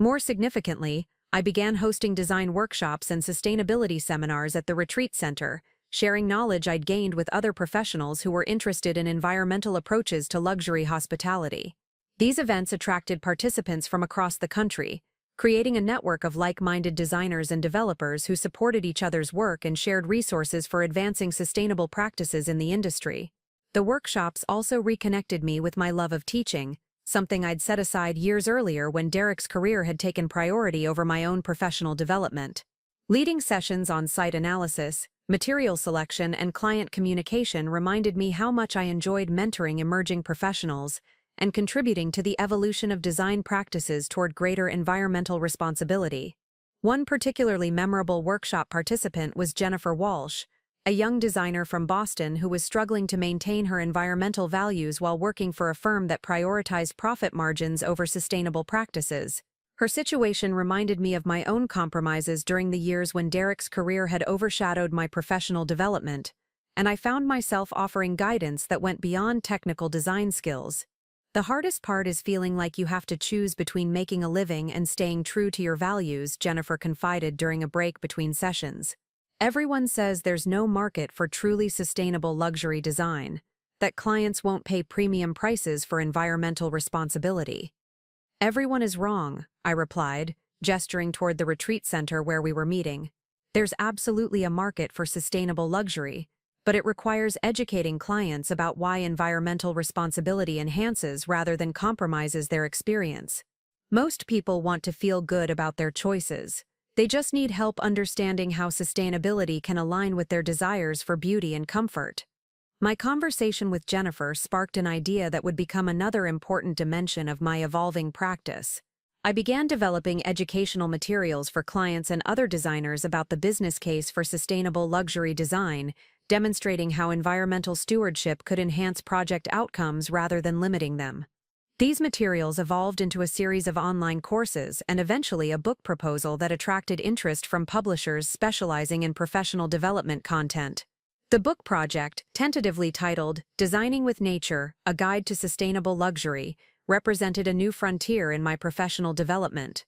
A: More significantly, I began hosting design workshops and sustainability seminars at the retreat center, sharing knowledge I'd gained with other professionals who were interested in environmental approaches to luxury hospitality. These events attracted participants from across the country, creating a network of like-minded designers and developers who supported each other's work and shared resources for advancing sustainable practices in the industry. The workshops also reconnected me with my love of teaching, something I'd set aside years earlier when Derek's career had taken priority over my own professional development. Leading sessions on site analysis, Material selection and client communication reminded me how much I enjoyed mentoring emerging professionals and contributing to the evolution of design practices toward greater environmental responsibility. One particularly memorable workshop participant was Jennifer Walsh, a young designer from Boston who was struggling to maintain her environmental values while working for a firm that prioritized profit margins over sustainable practices. Her situation reminded me of my own compromises during the years when Derek's career had overshadowed my professional development, and I found myself offering guidance that went beyond technical design skills. The hardest part is feeling like you have to choose between making a living and staying true to your values, Jennifer confided during a break between sessions. Everyone says there's no market for truly sustainable luxury design, that clients won't pay premium prices for environmental responsibility. Everyone is wrong, I replied, gesturing toward the retreat center where we were meeting. There's absolutely a market for sustainable luxury, but it requires educating clients about why environmental responsibility enhances rather than compromises their experience. Most people want to feel good about their choices. They just need help understanding how sustainability can align with their desires for beauty and comfort. My conversation with Jennifer sparked an idea that would become another important dimension of my evolving practice. I began developing educational materials for clients and other designers about the business case for sustainable luxury design, demonstrating how environmental stewardship could enhance project outcomes rather than limiting them. These materials evolved into a series of online courses and eventually a book proposal that attracted interest from publishers specializing in professional development content. The book project, tentatively titled Designing with Nature, A Guide to Sustainable Luxury, represented a new frontier in my professional development.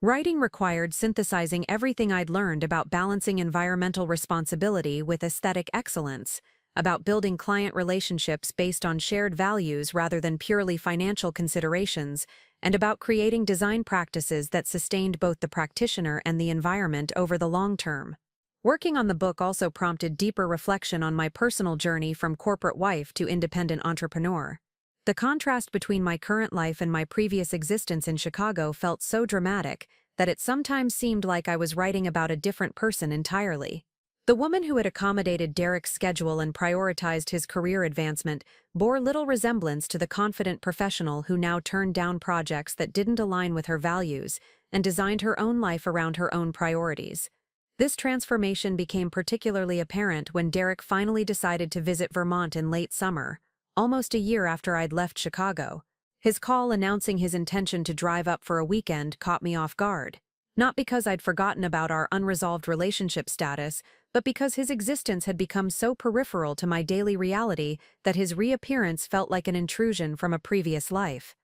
A: Writing required synthesizing everything I'd learned about balancing environmental responsibility with aesthetic excellence, about building client relationships based on shared values rather than purely financial considerations, and about creating design practices that sustained both the practitioner and the environment over the long term. Working on the book also prompted deeper reflection on my personal journey from corporate wife to independent entrepreneur. The contrast between my current life and my previous existence in Chicago felt so dramatic that it sometimes seemed like I was writing about a different person entirely. The woman who had accommodated Derek's schedule and prioritized his career advancement bore little resemblance to the confident professional who now turned down projects that didn't align with her values and designed her own life around her own priorities. This transformation became particularly apparent when Derek finally decided to visit Vermont in late summer, almost a year after I'd left Chicago. His call announcing his intention to drive up for a weekend caught me off guard. Not because I'd forgotten about our unresolved relationship status, but because his existence had become so peripheral to my daily reality that his reappearance felt like an intrusion from a previous life.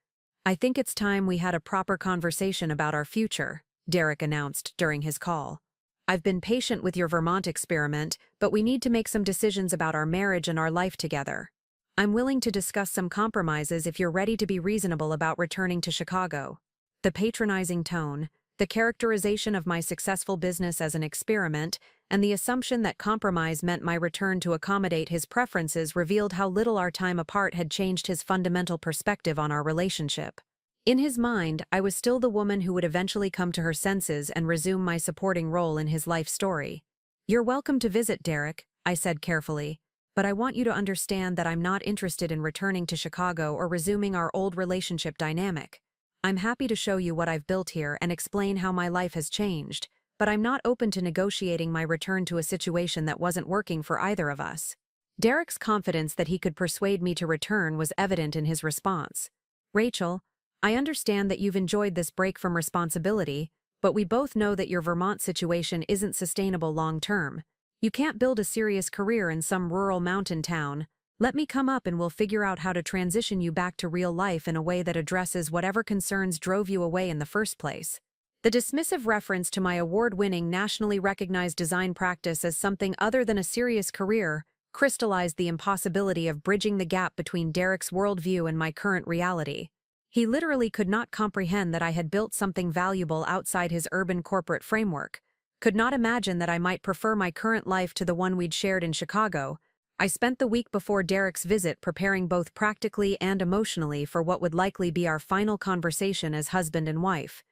A: "I think it's time we had a proper conversation about our future," Derek announced during his call. "I've been patient with your Vermont experiment, but we need to make some decisions about our marriage and our life together. I'm willing to discuss some compromises if you're ready to be reasonable about returning to Chicago." The patronizing tone, the characterization of my successful business as an experiment, and the assumption that compromise meant my return to accommodate his preferences revealed how little our time apart had changed his fundamental perspective on our relationship. In his mind, I was still the woman who would eventually come to her senses and resume my supporting role in his life story. "You're welcome to visit, Derek," I said carefully, "but I want you to understand that I'm not interested in returning to Chicago or resuming our old relationship dynamic. I'm happy to show you what I've built here and explain how my life has changed, but I'm not open to negotiating my return to a situation that wasn't working for either of us." Derek's confidence that he could persuade me to return was evident in his response. "Rachel, I understand that you've enjoyed this break from responsibility, but we both know that your Vermont situation isn't sustainable long-term. You can't build a serious career in some rural mountain town. Let me come up and we'll figure out how to transition you back to real life in a way that addresses whatever concerns drove you away in the first place." The dismissive reference to my award-winning, nationally recognized design practice as something other than a serious career crystallized the impossibility of bridging the gap between Derek's worldview and my current reality. He literally could not comprehend that I had built something valuable outside his urban corporate framework, could not imagine that I might prefer my current life to the one we'd shared in Chicago. I spent the week before Derek's visit preparing both practically and emotionally for what would likely be our final conversation as husband and wife.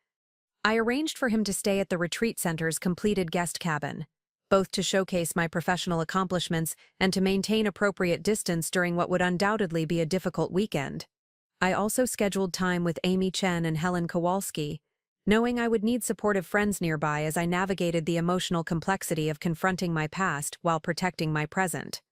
A: I arranged for him to stay at the retreat center's completed guest cabin. both to showcase my professional accomplishments and to maintain appropriate distance during what would undoubtedly be a difficult weekend. I also scheduled time with Amy Chen and Helen Kowalski, knowing I would need supportive friends nearby as I navigated the emotional complexity of confronting my past while protecting my present.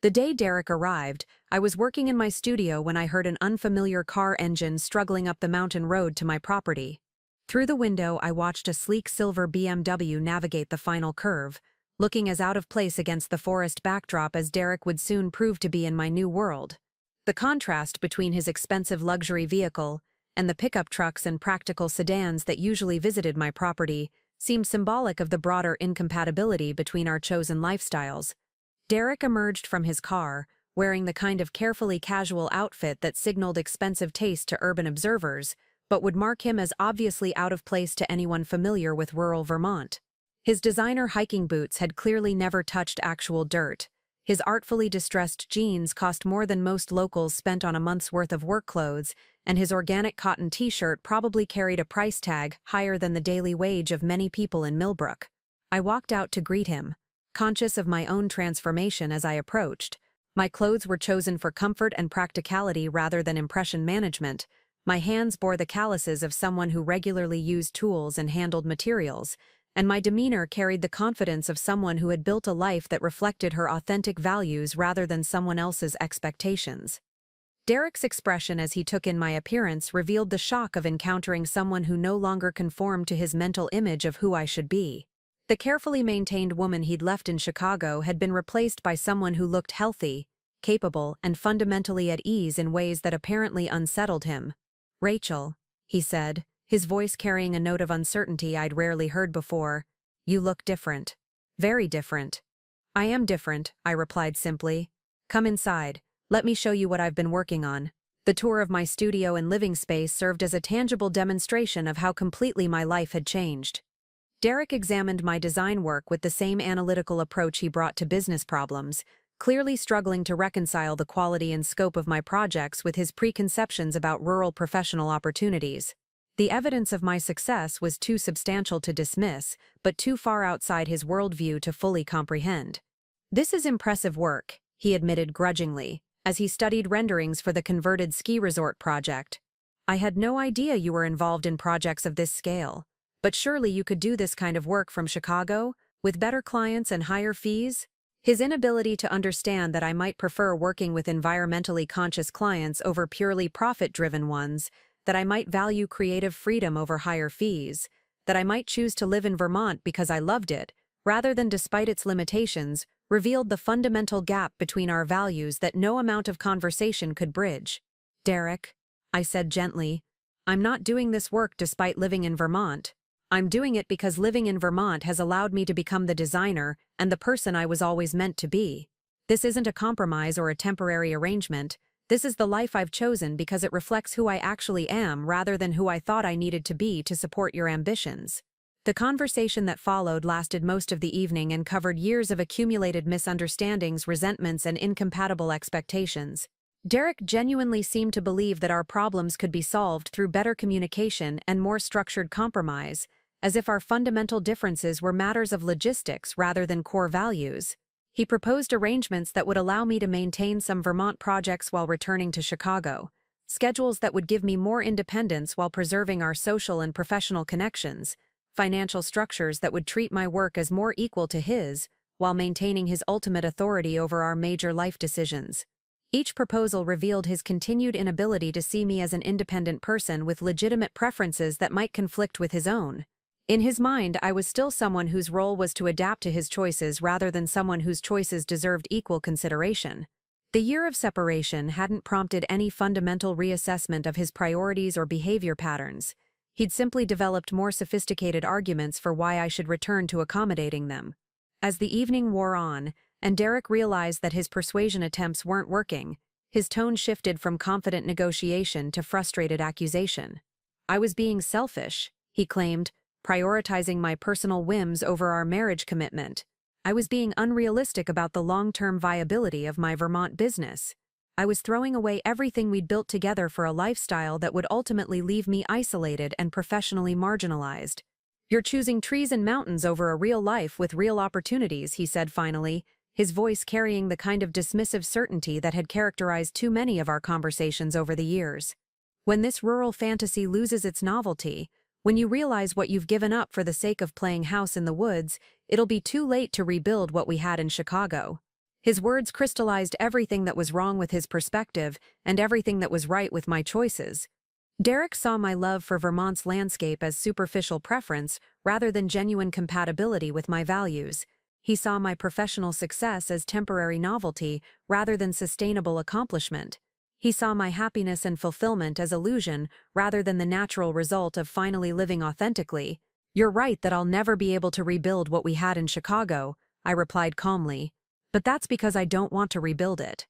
A: The day Derek arrived, I was working in my studio when I heard an unfamiliar car engine struggling up the mountain road to my property. Through the window, I watched a sleek silver BMW navigate the final curve, looking as out of place against the forest backdrop as Derek would soon prove to be in my new world. The contrast between his expensive luxury vehicle and the pickup trucks and practical sedans that usually visited my property seemed symbolic of the broader incompatibility between our chosen lifestyles. Derek emerged from his car, wearing the kind of carefully casual outfit that signaled expensive taste to urban observers, but would mark him as obviously out of place to anyone familiar with rural Vermont. His designer hiking boots had clearly never touched actual dirt. His artfully distressed jeans cost more than most locals spent on a month's worth of work clothes, and his organic cotton t-shirt probably carried a price tag higher than the daily wage of many people in Millbrook. I walked out to greet him, conscious of my own transformation as I approached. My clothes were chosen for comfort and practicality rather than impression management. My hands bore the calluses of someone who regularly used tools and handled materials, and my demeanor carried the confidence of someone who had built a life that reflected her authentic values rather than someone else's expectations. Derek's expression as he took in my appearance revealed the shock of encountering someone who no longer conformed to his mental image of who I should be. The carefully maintained woman he'd left in Chicago had been replaced by someone who looked healthy, capable, and fundamentally at ease in ways that apparently unsettled him. "Rachel," he said, his voice carrying a note of uncertainty I'd rarely heard before, "you look different. Very different." "I am different," I replied simply. "Come inside. Let me show you what I've been working on." The tour of my studio and living space served as a tangible demonstration of how completely my life had changed. Derek examined my design work with the same analytical approach he brought to business problems, clearly struggling to reconcile the quality and scope of my projects with his preconceptions about rural professional opportunities. The evidence of my success was too substantial to dismiss, but too far outside his worldview to fully comprehend. "This is impressive work," he admitted grudgingly, as he studied renderings for the converted ski resort project. "I had no idea you were involved in projects of this scale. But surely you could do this kind of work from Chicago, with better clients and higher fees?" His inability to understand that I might prefer working with environmentally conscious clients over purely profit-driven ones, that I might value creative freedom over higher fees, that I might choose to live in Vermont because I loved it, rather than despite its limitations, revealed the fundamental gap between our values that no amount of conversation could bridge. "Derek," I said gently, "I'm not doing this work despite living in Vermont. I'm doing it because living in Vermont has allowed me to become the designer and the person I was always meant to be. This isn't a compromise or a temporary arrangement. This is the life I've chosen because it reflects who I actually am rather than who I thought I needed to be to support your ambitions." The conversation that followed lasted most of the evening and covered years of accumulated misunderstandings, resentments, and incompatible expectations. Derek genuinely seemed to believe that our problems could be solved through better communication and more structured compromise, as if our fundamental differences were matters of logistics rather than core values. He proposed arrangements that would allow me to maintain some Vermont projects while returning to Chicago, schedules that would give me more independence while preserving our social and professional connections, financial structures that would treat my work as more equal to his, while maintaining his ultimate authority over our major life decisions. Each proposal revealed his continued inability to see me as an independent person with legitimate preferences that might conflict with his own. In his mind, I was still someone whose role was to adapt to his choices rather than someone whose choices deserved equal consideration. The year of separation hadn't prompted any fundamental reassessment of his priorities or behavior patterns. He'd simply developed more sophisticated arguments for why I should return to accommodating them. As the evening wore on, and Derek realized that his persuasion attempts weren't working, his tone shifted from confident negotiation to frustrated accusation. "I was being selfish," he claimed, "prioritizing my personal whims over our marriage commitment. I was being unrealistic about the long-term viability of my Vermont business. I was throwing away everything we'd built together for a lifestyle that would ultimately leave me isolated and professionally marginalized." You're choosing trees and mountains over a real life with real opportunities, he said finally, his voice carrying the kind of dismissive certainty that had characterized too many of our conversations over the years. When this rural fantasy loses its novelty, when you realize what you've given up for the sake of playing house in the woods, it'll be too late to rebuild what we had in Chicago. His words crystallized everything that was wrong with his perspective and everything that was right with my choices. Derek saw my love for Vermont's landscape as superficial preference rather than genuine compatibility with my values. He saw my professional success as temporary novelty rather than sustainable accomplishment. He saw my happiness and fulfillment as illusion rather than the natural result of finally living authentically. You're right that I'll never be able to rebuild what we had in Chicago, I replied calmly. But that's because I don't want to rebuild it.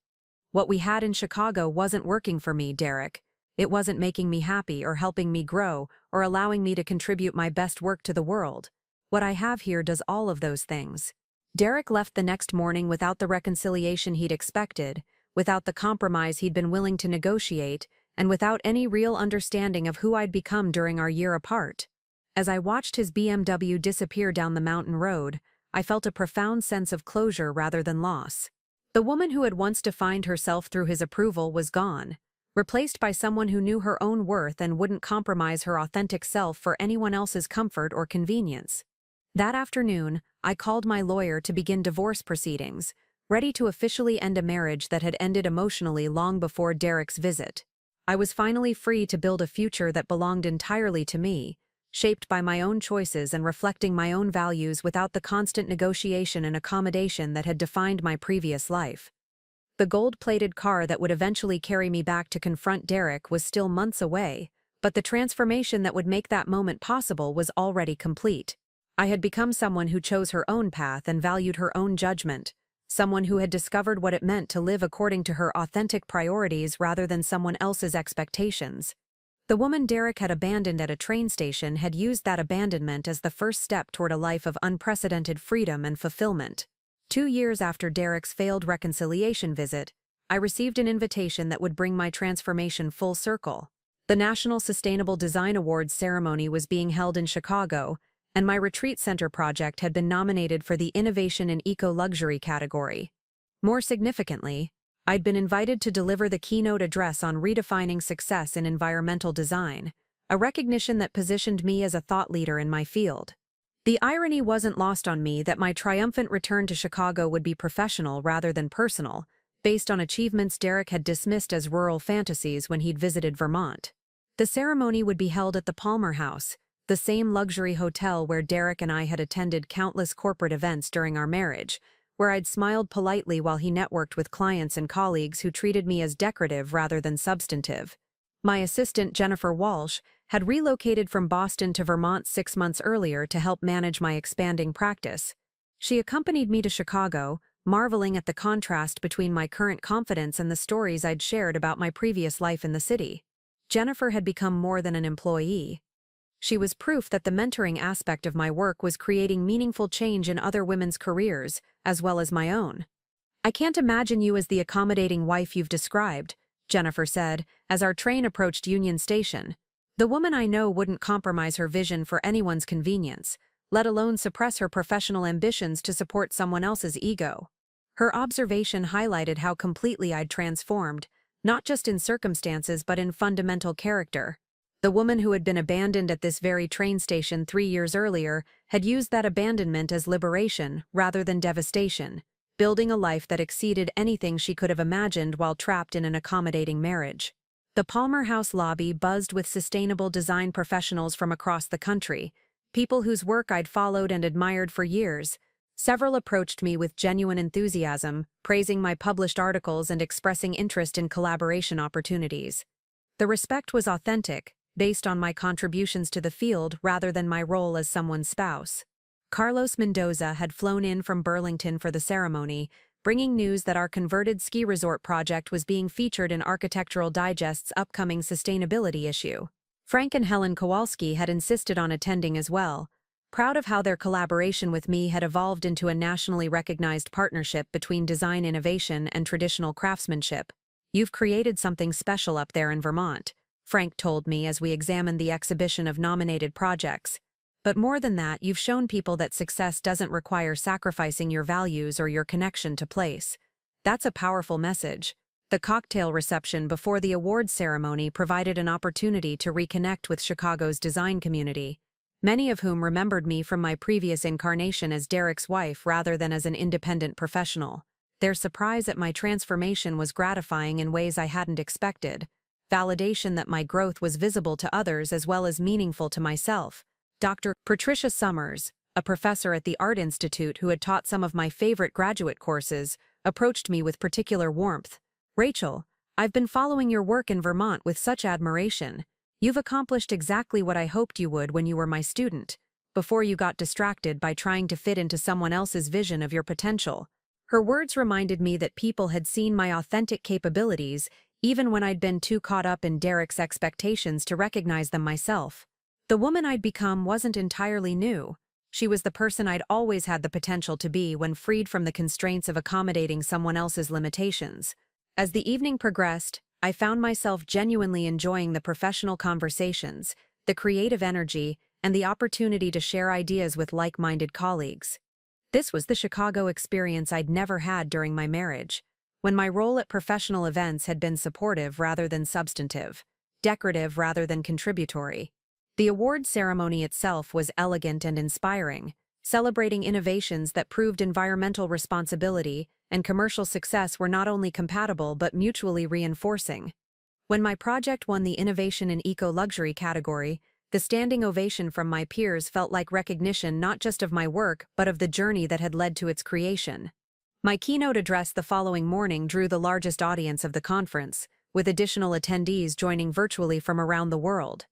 A: What we had in Chicago wasn't working for me, Derek. It wasn't making me happy or helping me grow or allowing me to contribute my best work to the world. What I have here does all of those things. Derek left the next morning without the reconciliation he'd expected, without the compromise he'd been willing to negotiate, and without any real understanding of who I'd become during our year apart. As I watched his BMW disappear down the mountain road, I felt a profound sense of closure rather than loss. The woman who had once defined herself through his approval was gone, replaced by someone who knew her own worth and wouldn't compromise her authentic self for anyone else's comfort or convenience. That afternoon, I called my lawyer to begin divorce proceedings, ready to officially end a marriage that had ended emotionally long before Derek's visit. I was finally free to build a future that belonged entirely to me, shaped by my own choices and reflecting my own values without the constant negotiation and accommodation that had defined my previous life. The gold-plated car that would eventually carry me back to confront Derek was still months away, but the transformation that would make that moment possible was already complete. I had become someone who chose her own path and valued her own judgment, someone who had discovered what it meant to live according to her authentic priorities rather than someone else's expectations. The woman Derek had abandoned at a train station had used that abandonment as the first step toward a life of unprecedented freedom and fulfillment. 2 years after Derek's failed reconciliation visit, I received an invitation that would bring my transformation full circle. The National Sustainable Design Awards ceremony was being held in Chicago, and my retreat center project had been nominated for the Innovation in Eco-Luxury category. More significantly, I'd been invited to deliver the keynote address on redefining success in environmental design, a recognition that positioned me as a thought leader in my field. The irony wasn't lost on me that my triumphant return to Chicago would be professional rather than personal, based on achievements Derek had dismissed as rural fantasies when he'd visited Vermont. The ceremony would be held at the Palmer House, the same luxury hotel where Derek and I had attended countless corporate events during our marriage, where I'd smiled politely while he networked with clients and colleagues who treated me as decorative rather than substantive. My assistant, Jennifer Walsh, had relocated from Boston to Vermont 6 months earlier to help manage my expanding practice. She accompanied me to Chicago, marveling at the contrast between my current confidence and the stories I'd shared about my previous life in the city. Jennifer had become more than an employee. She was proof that the mentoring aspect of my work was creating meaningful change in other women's careers, as well as my own. "I can't imagine you as the accommodating wife you've described," Jennifer said, as our train approached Union Station. "The woman I know wouldn't compromise her vision for anyone's convenience, let alone suppress her professional ambitions to support someone else's ego." Her observation highlighted how completely I'd transformed, not just in circumstances but in fundamental character. The woman who had been abandoned at this very train station 3 years earlier had used that abandonment as liberation rather than devastation, building a life that exceeded anything she could have imagined while trapped in an accommodating marriage. The Palmer House lobby buzzed with sustainable design professionals from across the country, people whose work I'd followed and admired for years. Several approached me with genuine enthusiasm, praising my published articles and expressing interest in collaboration opportunities. The respect was authentic, based on my contributions to the field rather than my role as someone's spouse. Carlos Mendoza had flown in from Burlington for the ceremony, bringing news that our converted ski resort project was being featured in Architectural Digest's upcoming sustainability issue. Frank and Helen Kowalski had insisted on attending as well, proud of how their collaboration with me had evolved into a nationally recognized partnership between design innovation and traditional craftsmanship. "You've created something special up there in Vermont," Frank told me as we examined the exhibition of nominated projects. But more than that, you've shown people that success doesn't require sacrificing your values or your connection to place. That's a powerful message. The cocktail reception before the awards ceremony provided an opportunity to reconnect with Chicago's design community, many of whom remembered me from my previous incarnation as Derek's wife rather than as an independent professional. Their surprise at my transformation was gratifying in ways I hadn't expected, validation that my growth was visible to others as well as meaningful to myself. Dr. Patricia Summers, a professor at the Art Institute who had taught some of my favorite graduate courses, approached me with particular warmth. "Rachel, I've been following your work in Vermont with such admiration. You've accomplished exactly what I hoped you would when you were my student, before you got distracted by trying to fit into someone else's vision of your potential." Her words reminded me that people had seen my authentic capabilities, even when I'd been too caught up in Derek's expectations to recognize them myself. The woman I'd become wasn't entirely new. She was the person I'd always had the potential to be when freed from the constraints of accommodating someone else's limitations. As the evening progressed, I found myself genuinely enjoying the professional conversations, the creative energy, and the opportunity to share ideas with like-minded colleagues. This was the Chicago experience I'd never had during my marriage, when my role at professional events had been supportive rather than substantive, decorative rather than contributory. The award ceremony itself was elegant and inspiring, celebrating innovations that proved environmental responsibility and commercial success were not only compatible but mutually reinforcing. When my project won the Innovation in Eco-Luxury category, the standing ovation from my peers felt like recognition not just of my work but of the journey that had led to its creation. My keynote address the following morning drew the largest audience of the conference, with additional attendees joining virtually from around the world.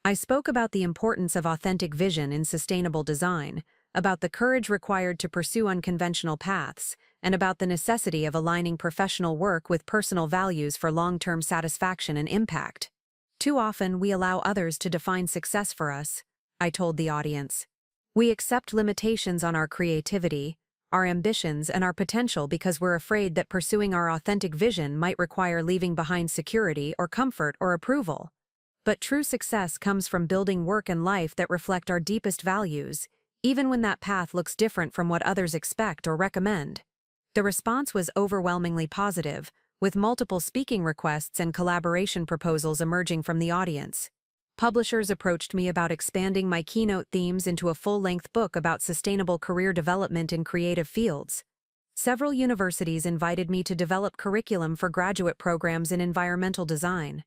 A: I spoke about the importance of authentic vision in sustainable design, about the courage required to pursue unconventional paths, and about the necessity of aligning professional work with personal values for long-term satisfaction and impact. Too often, we allow others to define success for us, I told the audience. We accept limitations on our creativity, our ambitions, and our potential because we're afraid that pursuing our authentic vision might require leaving behind security or comfort or approval. But true success comes from building work and life that reflect our deepest values, even when that path looks different from what others expect or recommend. The response was overwhelmingly positive, with multiple speaking requests and collaboration proposals emerging from the audience. Publishers approached me about expanding my keynote themes into a full-length book about sustainable career development in creative fields. Several universities invited me to develop curriculum for graduate programs in environmental design.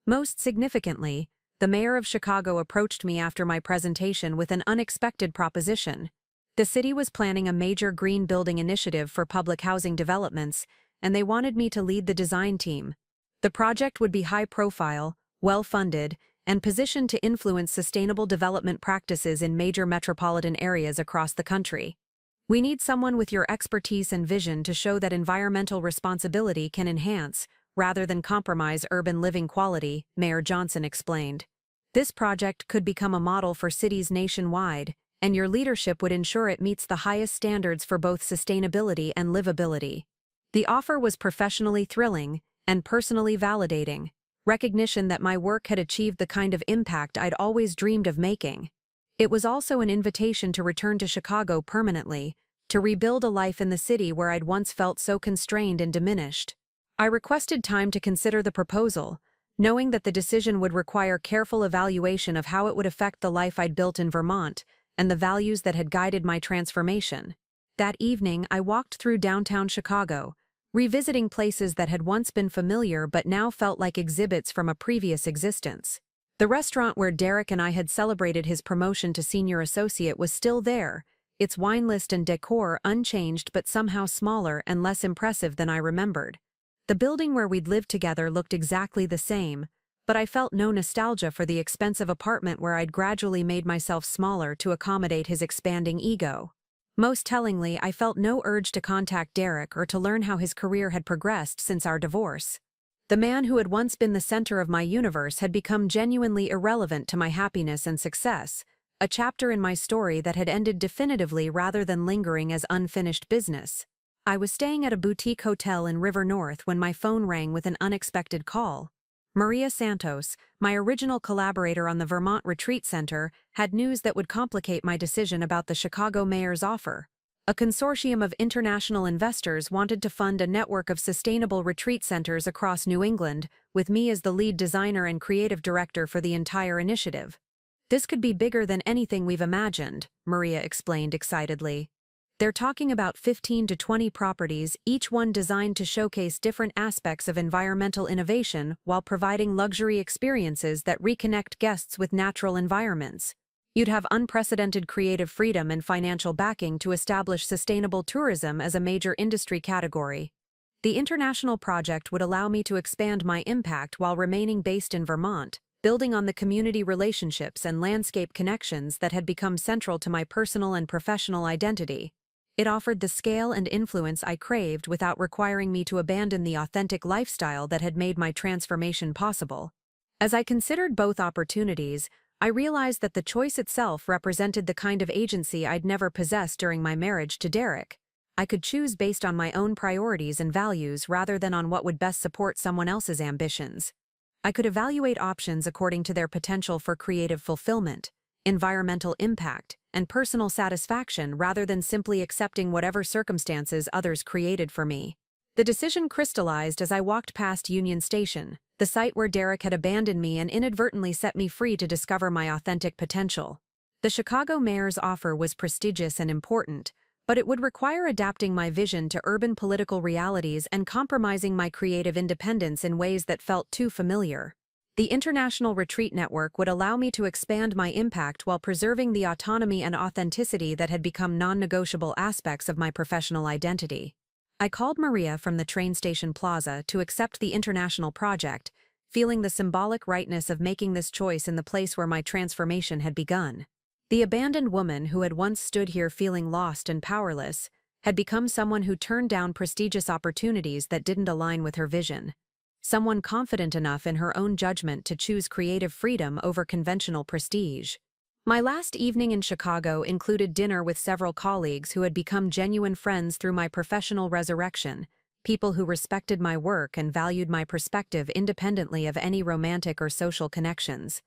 A: Most significantly, the mayor of Chicago approached me after my presentation with an unexpected proposition. The city was planning a major green building initiative for public housing developments, and they wanted me to lead the design team. The project would be high-profile, well-funded, and positioned to influence sustainable development practices in major metropolitan areas across the country. "We need someone with your expertise and vision to show that environmental responsibility can enhance, rather than compromise urban living quality," Mayor Johnson explained. "This project could become a model for cities nationwide, and your leadership would ensure it meets the highest standards for both sustainability and livability." The offer was professionally thrilling and personally validating, recognition that my work had achieved the kind of impact I'd always dreamed of making. It was also an invitation to return to Chicago permanently, to rebuild a life in the city where I'd once felt so constrained and diminished. I requested time to consider the proposal, knowing that the decision would require careful evaluation of how it would affect the life I'd built in Vermont and the values that had guided my transformation. That evening, I walked through downtown Chicago, revisiting places that had once been familiar but now felt like exhibits from a previous existence. The restaurant where Derek and I had celebrated his promotion to senior associate was still there, its wine list and decor unchanged but somehow smaller and less impressive than I remembered. The building where we'd lived together looked exactly the same, but I felt no nostalgia for the expensive apartment where I'd gradually made myself smaller to accommodate his expanding ego. Most tellingly, I felt no urge to contact Derek or to learn how his career had progressed since our divorce. The man who had once been the center of my universe had become genuinely irrelevant to my happiness and success, a chapter in my story that had ended definitively rather than lingering as unfinished business. I was staying at a boutique hotel in River North when my phone rang with an unexpected call. Maria Santos, my original collaborator on the Vermont Retreat Center, had news that would complicate my decision about the Chicago mayor's offer. A consortium of international investors wanted to fund a network of sustainable retreat centers across New England, with me as the lead designer and creative director for the entire initiative. This could be bigger than anything we've imagined, Maria explained excitedly. They're talking about 15 to 20 properties, each one designed to showcase different aspects of environmental innovation while providing luxury experiences that reconnect guests with natural environments. You'd have unprecedented creative freedom and financial backing to establish sustainable tourism as a major industry category. The international project would allow me to expand my impact while remaining based in Vermont, building on the community relationships and landscape connections that had become central to my personal and professional identity. It offered the scale and influence I craved without requiring me to abandon the authentic lifestyle that had made my transformation possible. As I considered both opportunities, I realized that the choice itself represented the kind of agency I'd never possessed during my marriage to Derek. I could choose based on my own priorities and values rather than on what would best support someone else's ambitions. I could evaluate options according to their potential for creative fulfillment, environmental impact, and personal satisfaction rather than simply accepting whatever circumstances others created for me. The decision crystallized as I walked past Union Station, the site where Derek had abandoned me and inadvertently set me free to discover my authentic potential. The Chicago mayor's offer was prestigious and important, but it would require adapting my vision to urban political realities and compromising my creative independence in ways that felt too familiar. The International Retreat Network would allow me to expand my impact while preserving the autonomy and authenticity that had become non-negotiable aspects of my professional identity. I called Maria from the train station plaza to accept the international project, feeling the symbolic rightness of making this choice in the place where my transformation had begun. The abandoned woman who had once stood here feeling lost and powerless had become someone who turned down prestigious opportunities that didn't align with her vision. Someone confident enough in her own judgment to choose creative freedom over conventional prestige. My last evening in Chicago included dinner with several colleagues who had become genuine friends through my professional resurrection, people who respected my work and valued my perspective independently of any romantic or social connections.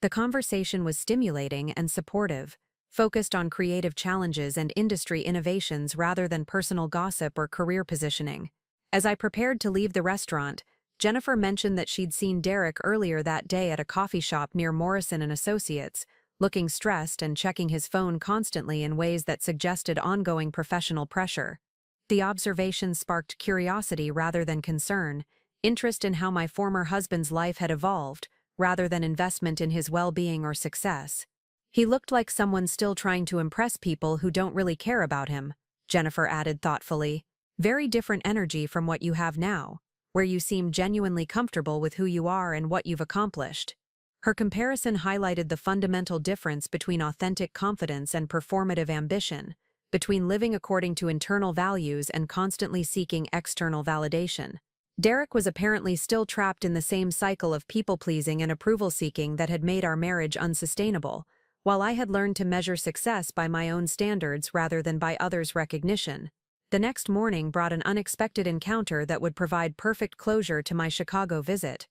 A: The conversation was stimulating and supportive, focused on creative challenges and industry innovations rather than personal gossip or career positioning. As I prepared to leave the restaurant, Jennifer mentioned that she'd seen Derek earlier that day at a coffee shop near Morrison & Associates, looking stressed and checking his phone constantly in ways that suggested ongoing professional pressure. The observation sparked curiosity rather than concern, interest in how my former husband's life had evolved, rather than investment in his well-being or success. He looked like someone still trying to impress people who don't really care about him, Jennifer added thoughtfully. Very different energy from what you have now, where you seem genuinely comfortable with who you are and what you've accomplished. Her comparison highlighted the fundamental difference between authentic confidence and performative ambition, between living according to internal values and constantly seeking external validation. Derek was apparently still trapped in the same cycle of people-pleasing and approval-seeking that had made our marriage unsustainable, while I had learned to measure success by my own standards rather than by others' recognition. The next morning brought an unexpected encounter that would provide perfect closure to my Chicago visit.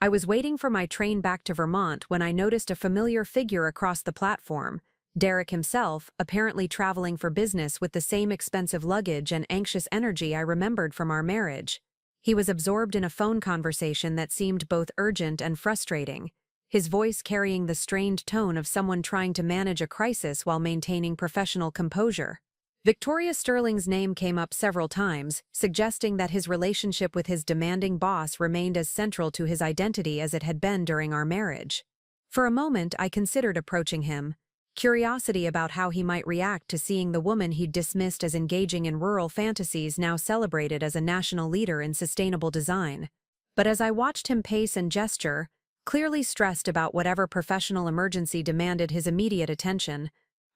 A: I was waiting for my train back to Vermont when I noticed a familiar figure across the platform, Derek himself, apparently traveling for business with the same expensive luggage and anxious energy I remembered from our marriage. He was absorbed in a phone conversation that seemed both urgent and frustrating, his voice carrying the strained tone of someone trying to manage a crisis while maintaining professional composure. Victoria Sterling's name came up several times, suggesting that his relationship with his demanding boss remained as central to his identity as it had been during our marriage. For a moment, I considered approaching him, curiosity about how he might react to seeing the woman he'd dismissed as engaging in rural fantasies now celebrated as a national leader in sustainable design. But as I watched him pace and gesture, clearly stressed about whatever professional emergency demanded his immediate attention,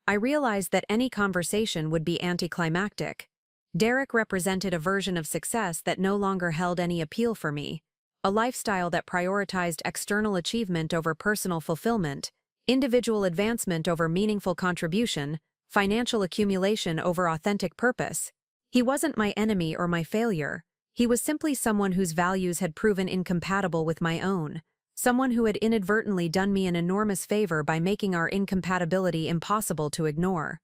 A: I realized that any conversation would be anticlimactic. Derek represented a version of success that no longer held any appeal for me, a lifestyle that prioritized external achievement over personal fulfillment, individual advancement over meaningful contribution, financial accumulation over authentic purpose. He wasn't my enemy or my failure. He was simply someone whose values had proven incompatible with my own, someone who had inadvertently done me an enormous favor by making our incompatibility impossible to ignore.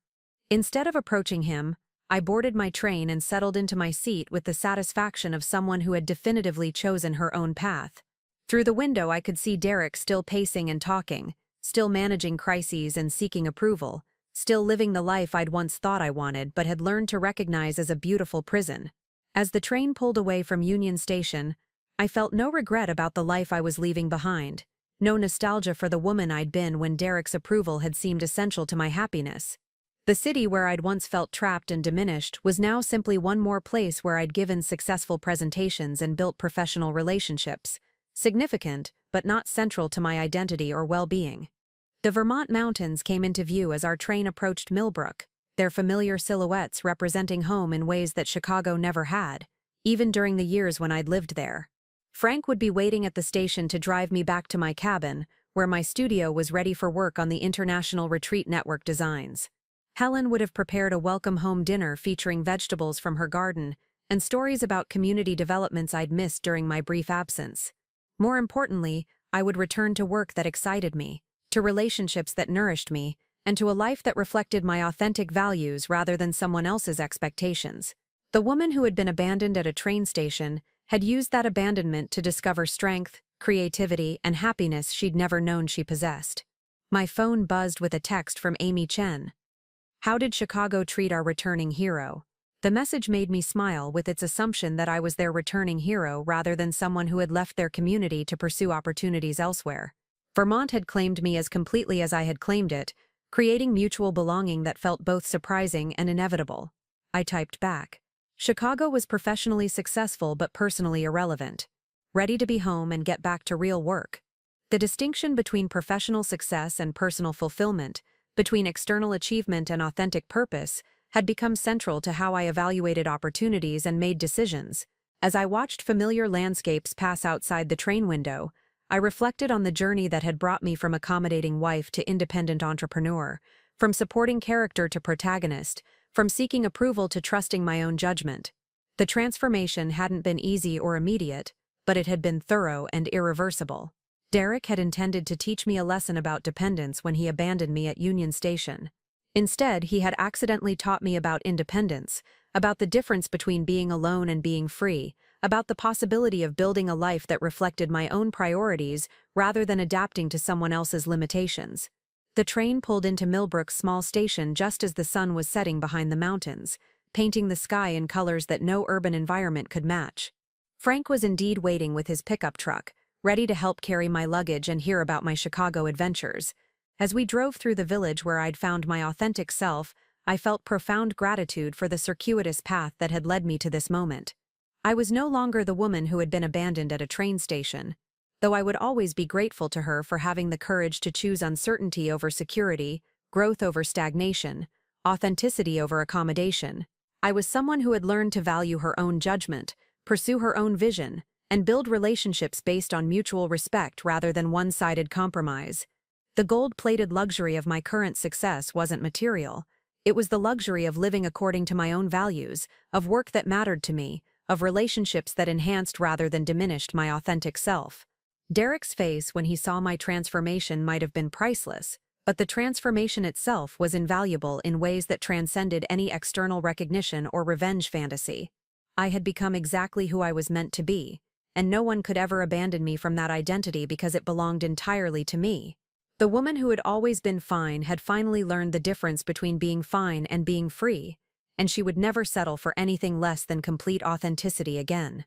A: Instead of approaching him, I boarded my train and settled into my seat with the satisfaction of someone who had definitively chosen her own path. Through the window I could see Derek still pacing and talking, still managing crises and seeking approval, still living the life I'd once thought I wanted but had learned to recognize as a beautiful prison. As the train pulled away from Union Station, I felt no regret about the life I was leaving behind, no nostalgia for the woman I'd been when Derek's approval had seemed essential to my happiness. The city where I'd once felt trapped and diminished was now simply one more place where I'd given successful presentations and built professional relationships, significant but not central to my identity or well-being. The Vermont mountains came into view as our train approached Millbrook, their familiar silhouettes representing home in ways that Chicago never had, even during the years when I'd lived there. Frank would be waiting at the station to drive me back to my cabin, where my studio was ready for work on the International Retreat Network designs. Helen would have prepared a welcome home dinner featuring vegetables from her garden and stories about community developments I'd missed during my brief absence. More importantly, I would return to work that excited me, to relationships that nourished me, and to a life that reflected my authentic values rather than someone else's expectations. The woman who had been abandoned at a train station had used that abandonment to discover strength, creativity, and happiness she'd never known she possessed. My phone buzzed with a text from Amy Chen. "How did Chicago treat our returning hero?" The message made me smile with its assumption that I was their returning hero rather than someone who had left their community to pursue opportunities elsewhere. Vermont had claimed me as completely as I had claimed it, creating mutual belonging that felt both surprising and inevitable. I typed back. Chicago was professionally successful but personally irrelevant. Ready to be home and get back to real work. The distinction between professional success and personal fulfillment, between external achievement and authentic purpose, had become central to how I evaluated opportunities and made decisions. As I watched familiar landscapes pass outside the train window, I reflected on the journey that had brought me from accommodating wife to independent entrepreneur, from supporting character to protagonist, from seeking approval to trusting my own judgment. The transformation hadn't been easy or immediate, but it had been thorough and irreversible. Derek had intended to teach me a lesson about dependence when he abandoned me at Union Station. Instead, he had accidentally taught me about independence, about the difference between being alone and being free, about the possibility of building a life that reflected my own priorities rather than adapting to someone else's limitations. The train pulled into Millbrook's small station just as the sun was setting behind the mountains, painting the sky in colors that no urban environment could match. Frank was indeed waiting with his pickup truck, ready to help carry my luggage and hear about my Chicago adventures. As we drove through the village where I'd found my authentic self, I felt profound gratitude for the circuitous path that had led me to this moment. I was no longer the woman who had been abandoned at a train station, though I would always be grateful to her for having the courage to choose uncertainty over security, growth over stagnation, authenticity over accommodation. I was someone who had learned to value her own judgment, pursue her own vision, and build relationships based on mutual respect rather than one-sided compromise. The gold-plated luxury of my current success wasn't material. It was the luxury of living according to my own values, of work that mattered to me, of relationships that enhanced rather than diminished my authentic self. Derek's face when he saw my transformation might have been priceless, but the transformation itself was invaluable in ways that transcended any external recognition or revenge fantasy. I had become exactly who I was meant to be, and no one could ever abandon me from that identity because it belonged entirely to me. The woman who had always been fine had finally learned the difference between being fine and being free, and she would never settle for anything less than complete authenticity again.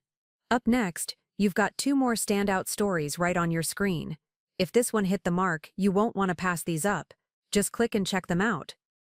A: Up next, you've got 2 more standout stories right on your screen. If this one hit the mark, you won't want to pass these up. Just click and check them out.